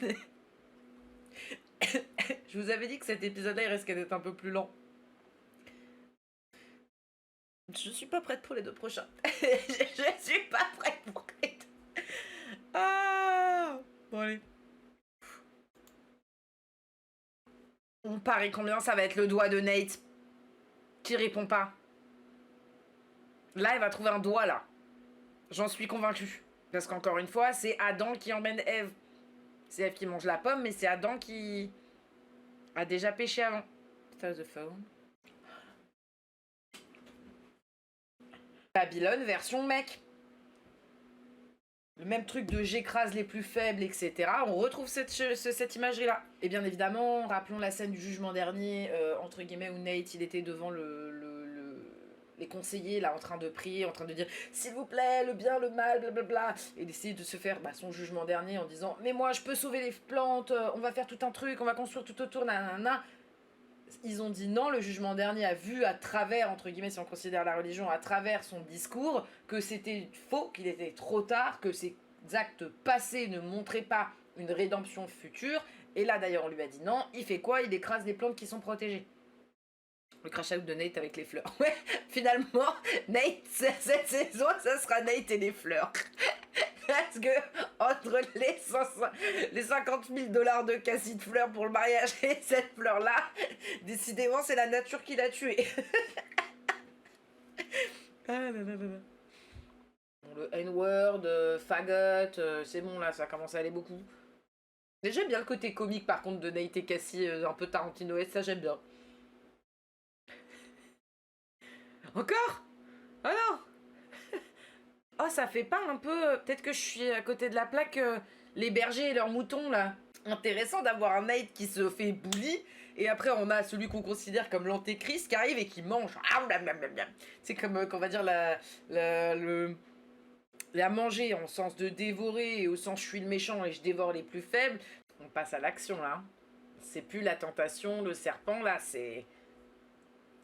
Je vous avais dit que cet épisode-là, il risquait d'être un peu plus lent. Je suis pas prête pour les 2 prochains. Je suis pas prête pour les 2. Ah! Bon, allez. On parie combien ça va être le doigt de Nate qui répond pas. Là, elle va trouver un doigt, là. J'en suis convaincue. Parce qu'encore une fois, c'est Adam qui emmène Ève. C'est Ève qui mange la pomme, mais c'est Adam qui a déjà péché avant. Start the phone. Babylone version mec. Le même truc de j'écrase les plus faibles, etc. On retrouve cette imagerie-là. Et bien évidemment, rappelons la scène du jugement dernier, entre guillemets, où Nate, il était devant les conseillers, là, en train de prier, en train de dire « S'il vous plaît, le bien, le mal, blablabla », et d'essayer de se faire son jugement dernier en disant « Mais moi, je peux sauver les plantes, on va faire tout un truc, on va construire tout autour, nanana ». Ils ont dit non, le jugement dernier a vu à travers, entre guillemets, si on considère la religion, à travers son discours, que c'était faux, qu'il était trop tard, que ses actes passés ne montraient pas une rédemption future. Et là, d'ailleurs, on lui a dit non. Il fait quoi? Il écrase les plantes qui sont protégées. Le crash out de Nate avec les fleurs. Ouais, finalement, Nate, cette saison, ça sera Nate et les fleurs. Parce que entre les 50 000 $ de cassis de fleurs pour le mariage et cette fleur-là, décidément, c'est la nature qui l'a tué. Ah là là là là. Bon, le N-word, fagot, c'est bon là, ça commence à aller beaucoup. Mais j'aime bien le côté comique par contre de Nate et Cassie, un peu Tarantino-esque, ça j'aime bien. Encore? Oh non! Oh, ça fait pas un peu... Peut-être que je suis à côté de la plaque, les bergers et leurs moutons, là. Intéressant d'avoir un Nate qui se fait bully, et après on a celui qu'on considère comme l'antéchrist qui arrive et qui mange. C'est comme, on va dire, la manger en sens de dévorer et au sens je suis le méchant et je dévore les plus faibles. On passe à l'action, là. C'est plus la tentation, le serpent, là, c'est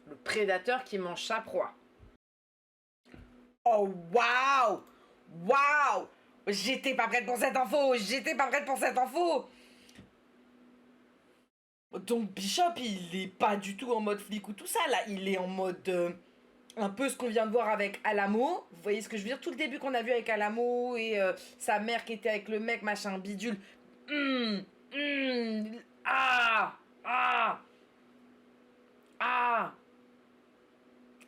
le prédateur qui mange sa proie. Oh, waouh! Waouh! J'étais pas prête pour cette info! J'étais pas prête pour cette info! Donc Bishop, il est pas du tout en mode flic ou tout ça, là. Il est en mode... un peu ce qu'on vient de voir avec Alamo. Vous voyez ce que je veux dire? Tout le début qu'on a vu avec Alamo et sa mère qui était avec le mec, machin, bidule. Ah! Ah! Ah!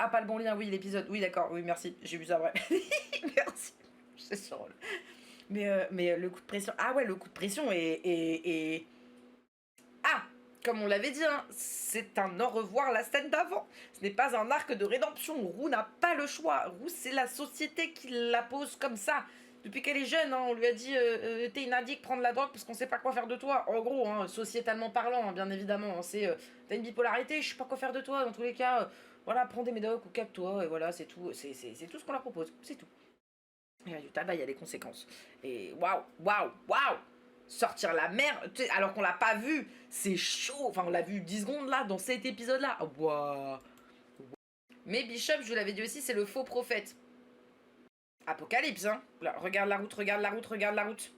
Ah, pas le bon lien, oui, l'épisode. Oui, d'accord, oui, merci. J'ai vu ça, vrai. Merci. C'est sur mais le coup de pression. Ah ouais, le coup de pression est... Ah! Comme on l'avait dit, hein, c'est un au revoir la scène d'avant. Ce n'est pas un arc de rédemption. Roux n'a pas le choix. Roux, c'est la société qui la pose comme ça. Depuis qu'elle est jeune, hein, on lui a dit t'es une addict, prends de la drogue parce qu'on sait pas quoi faire de toi. En gros, hein, sociétalement parlant, hein, bien évidemment. Hein, c'est t'as une bipolarité, je sais pas quoi faire de toi. Dans tous les cas, voilà, prends des médocs ou capte-toi. Et voilà, c'est tout. C'est tout ce qu'on leur propose. C'est tout. Et résultat, bah, il y a des conséquences. Et waouh, waouh, waouh! Sortir la mère, alors qu'on l'a pas vu, c'est chaud. Enfin, on l'a vu 10 secondes là, dans cet épisode-là. Waouh! Mais Bishop, je vous l'avais dit aussi, c'est le faux prophète. Apocalypse, hein. Là, regarde la route, regarde la route, regarde la route.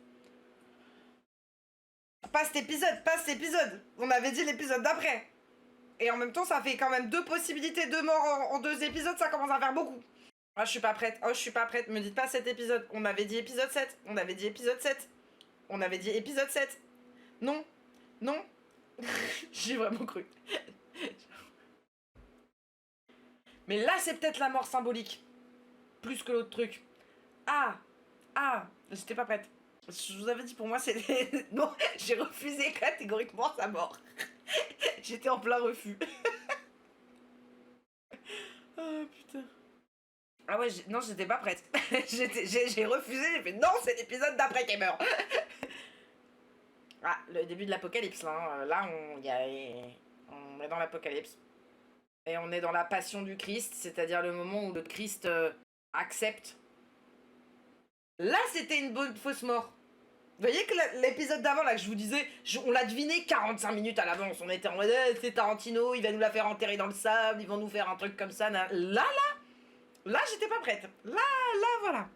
Pas cet épisode, pas cet épisode. On avait dit l'épisode d'après. Et en même temps, ça fait quand même 2 possibilités de mort en 2 épisodes, ça commence à faire beaucoup. Ah, je suis pas prête. Oh, je suis pas prête. Me dites pas cet épisode. On avait dit épisode 7. On avait dit épisode 7. On avait dit épisode 7. Non. Non. J'ai vraiment cru. Mais là, c'est peut-être la mort symbolique. Plus que l'autre truc. Ah. Ah. J'étais pas prête. Je vous avais dit, pour moi, c'était... Non, j'ai refusé catégoriquement sa mort. J'étais en plein refus. Ah, putain. Ah ouais, non, j'étais pas prête. J'ai refusé, j'ai fait non, c'est l'épisode d'après qui meurt. Ah, le début de l'apocalypse, là. Là, on est dans l'apocalypse. Et on est dans la passion du Christ, c'est-à-dire le moment où le Christ accepte. Là, c'était une bonne fausse mort. Vous voyez que l'épisode d'avant, là, que je vous disais, on l'a deviné 45 minutes à l'avance. On était en mode, c'est Tarantino, il va nous la faire enterrer dans le sable, ils vont nous faire un truc comme ça. Là, j'étais pas prête. Là, voilà.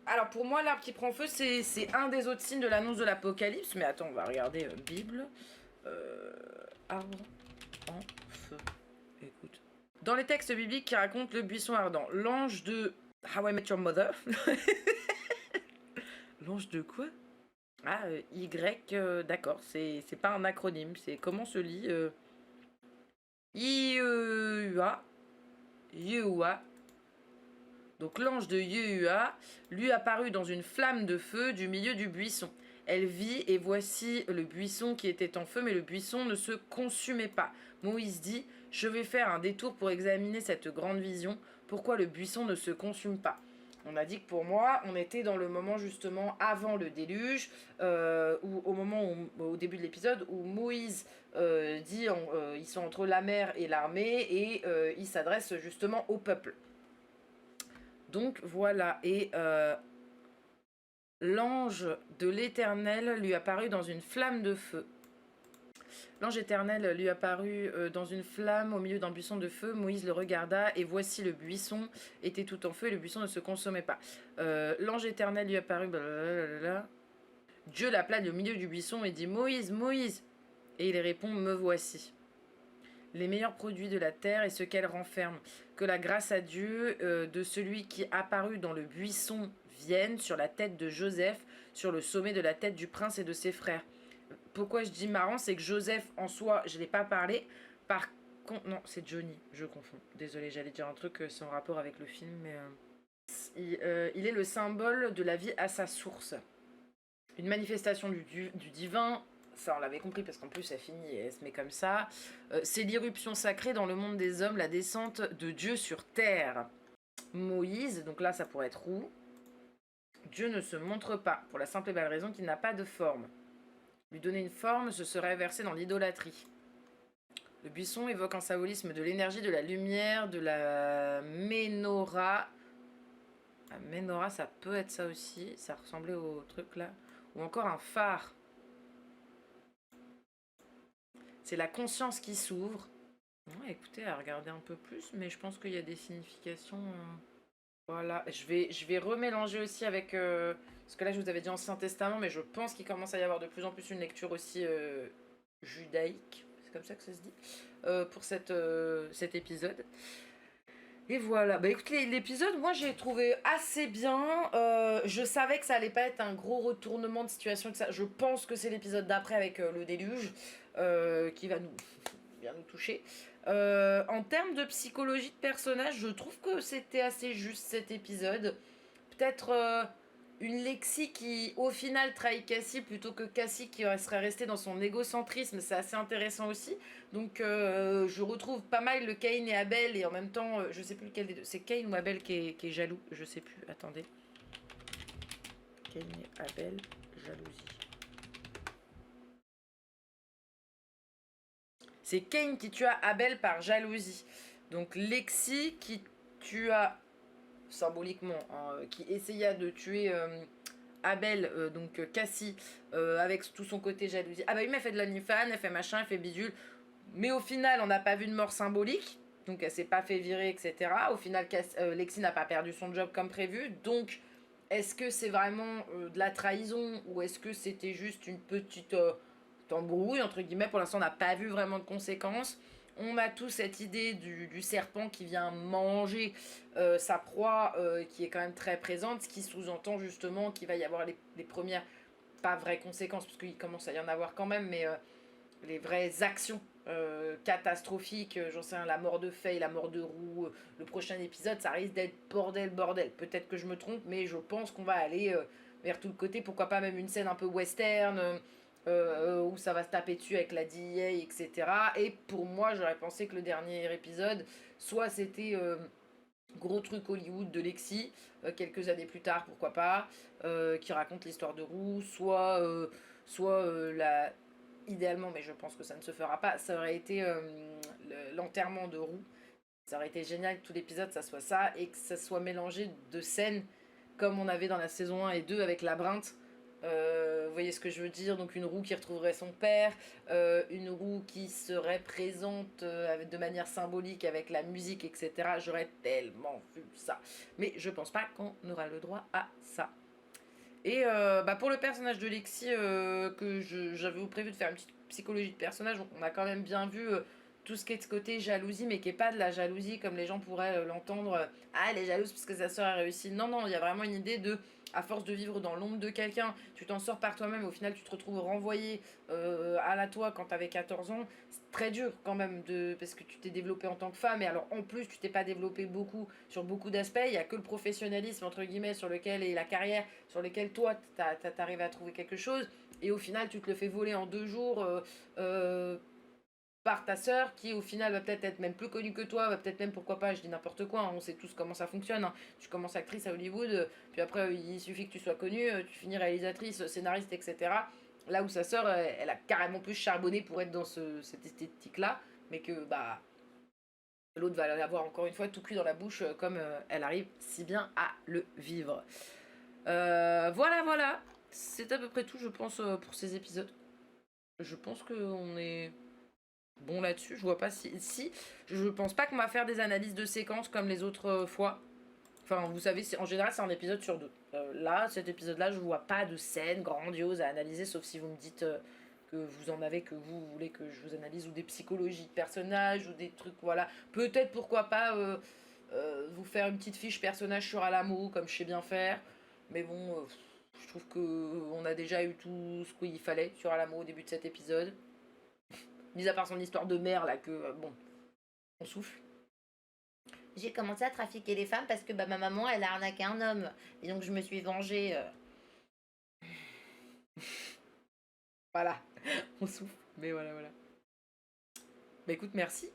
Alors, pour moi, l'arbre qui prend feu, c'est un des autres signes de l'annonce de l'apocalypse. Mais attends, on va regarder Bible. Arbre en feu. Écoute. Dans les textes bibliques qui racontent le buisson ardent, l'ange de How I Met Your Mother. L'ange de quoi? Ah, Y, d'accord, c'est pas un acronyme, c'est comment se lit Yehoua. Yehoua. Donc l'ange de Yehoua lui apparut dans une flamme de feu du milieu du buisson. Elle vit et voici le buisson qui était en feu, mais le buisson ne se consumait pas. Moïse dit, je vais faire un détour pour examiner cette grande vision. Pourquoi le buisson ne se consume pas? On a dit que pour moi, on était dans le moment justement avant le déluge, ou au moment au début de l'épisode où Moïse dit ils sont entre la mer et l'armée et il s'adresse justement au peuple. Donc voilà, et l'ange de l'Éternel lui apparut dans une flamme de feu. L'ange éternel lui apparut dans une flamme au milieu d'un buisson de feu. Moïse le regarda et voici le buisson était tout en feu et le buisson ne se consommait pas. L'ange éternel lui apparut. Blablabla. Dieu l'appela au milieu du buisson et dit Moïse, Moïse. Et il répond Me voici. Les meilleurs produits de la terre et ce qu'elle renferme. Que la grâce à Dieu de celui qui apparut dans le buisson vienne sur la tête de Joseph, sur le sommet de la tête du prince et de ses frères. Pourquoi je dis marrant, c'est que Joseph en soi, je ne l'ai pas parlé. Par contre, non, c'est Johnny, je confonds. Désolée, j'allais dire un truc sans rapport avec le film, mais il est le symbole de la vie à sa source. Une manifestation du divin, ça on l'avait compris parce qu'en plus elle finit et elle se met comme ça. C'est l'irruption sacrée dans le monde des hommes, la descente de Dieu sur terre. Moïse, donc là ça pourrait être où? Dieu ne se montre pas, pour la simple et belle raison qu'il n'a pas de forme. Lui donner une forme, ce serait verser dans l'idolâtrie. Le buisson évoque un symbolisme de l'énergie, de la lumière, de la menorah. La menorah, ça peut être ça aussi. Ça ressemblait au truc là. Ou encore un phare. C'est la conscience qui s'ouvre. Ouais, écoutez, à regarder un peu plus, mais je pense qu'il y a des significations. Voilà, je vais remélanger aussi avec... parce que là, je vous avais dit Ancien Testament, mais je pense qu'il commence à y avoir de plus en plus une lecture aussi judaïque. C'est comme ça que ça se dit. Pour cet épisode. Et voilà. Bah écoutez, l'épisode, moi, j'ai trouvé assez bien. Je savais que ça allait pas être un gros retournement de situation. Que ça. Je pense que c'est l'épisode d'après avec le déluge qui va nous toucher. En termes de psychologie de personnage, je trouve que c'était assez juste cet épisode. Peut-être une Lexi qui, au final, trahit Cassie plutôt que Cassie qui serait restée dans son égocentrisme. C'est assez intéressant aussi. Donc, je retrouve pas mal le Cain et Abel et en même temps, je sais plus lequel des deux. C'est Cain ou Abel qui est jaloux. Je sais plus. Attendez. Cain et Abel, jalousie. C'est Cain qui tua Abel par jalousie. Donc Lexi qui tua, symboliquement, qui essaya de tuer Abel, donc Cassie, avec tout son côté jalousie. Ah bah oui, mais elle fait de l'OnlyFans, elle fait machin, elle fait bidule. Mais au final, on n'a pas vu de mort symbolique. Donc elle s'est pas fait virer, etc. Au final, Lexi n'a pas perdu son job comme prévu. Donc, est-ce que c'est vraiment de la trahison ou est-ce que c'était juste une petite... embrouille entre guillemets, pour l'instant on n'a pas vu vraiment de conséquences. On a tous cette idée du serpent qui vient manger sa proie qui est quand même très présente, ce qui sous-entend justement qu'il va y avoir les premières, pas vraies conséquences parce qu'il commence à y en avoir quand même, mais les vraies actions catastrophiques, j'en sais rien, la mort de Faye, la mort de Roux, le prochain épisode ça risque d'être bordel, peut-être que je me trompe, mais je pense qu'on va aller vers tout le côté, pourquoi pas même une scène un peu western, où ça va se taper dessus avec la DEA, etc. Et pour moi, j'aurais pensé que le dernier épisode, soit c'était Gros truc Hollywood de Lexi, quelques années plus tard, pourquoi pas, qui raconte l'histoire de Roux, soit idéalement, mais je pense que ça ne se fera pas, ça aurait été l'enterrement de Roux. Ça aurait été génial que tout l'épisode ça soit ça et que ça soit mélangé de scènes comme on avait dans la saison 1 et 2 avec Labyrinthe. Vous voyez ce que je veux dire? Donc une roue qui retrouverait son père, une roue qui serait présente de manière symbolique avec la musique, etc. J'aurais tellement vu ça. Mais je pense pas qu'on aura le droit à ça. Et pour le personnage de Lexi, que j'avais prévu de faire une petite psychologie de personnage, on a quand même bien vu tout ce qui est de côté jalousie, mais qui est pas de la jalousie comme les gens pourraient l'entendre. Ah, elle est jalouse parce que sa soeur a réussi. Non, non, il y a vraiment une idée de, à force de vivre dans l'ombre de quelqu'un, tu t'en sors par toi-même, au final tu te retrouves renvoyé à la toi quand t'avais 14 ans. C'est très dur quand même, parce que tu t'es développé en tant que femme, et alors en plus tu t'es pas développé beaucoup sur beaucoup d'aspects, il y a que le professionnalisme entre guillemets sur lequel, et la carrière sur lequel toi t'arrives à trouver quelque chose, et au final tu te le fais voler en 2 jours par ta sœur qui au final va peut-être être même plus connue que toi, va peut-être même, pourquoi pas, je dis n'importe quoi, hein, on sait tous comment ça fonctionne, hein. Tu commences actrice à Hollywood, puis après il suffit que tu sois connue, tu finis réalisatrice, scénariste, etc. Là où sa sœur, elle a carrément plus charbonné pour être dans cette esthétique-là, mais que l'autre va l'avoir encore une fois tout cuit dans la bouche, comme elle arrive si bien à le vivre. Voilà, voilà. C'est à peu près tout, je pense, pour ces épisodes. Je pense qu'on est bon là-dessus. Je vois pas si. Je pense pas qu'on va faire des analyses de séquences comme les autres fois. Enfin, vous savez, en général, c'est un épisode sur 2. Là, cet épisode-là, je vois pas de scène grandiose à analyser, sauf si vous me dites que vous en avez, que vous voulez que je vous analyse, ou des psychologies de personnages, ou des trucs, voilà. Peut-être, pourquoi pas, vous faire une petite fiche personnage sur Alamo, comme je sais bien faire. Mais bon, je trouve que on a déjà eu tout ce qu'il fallait sur Alamo au début de cet épisode. Mis à part son histoire de mère, là, que, bon, on souffle. J'ai commencé à trafiquer les femmes parce que ma maman, elle a arnaqué un homme. Et donc, je me suis vengée. Voilà, on souffle. Mais voilà, voilà. Bah écoute, merci.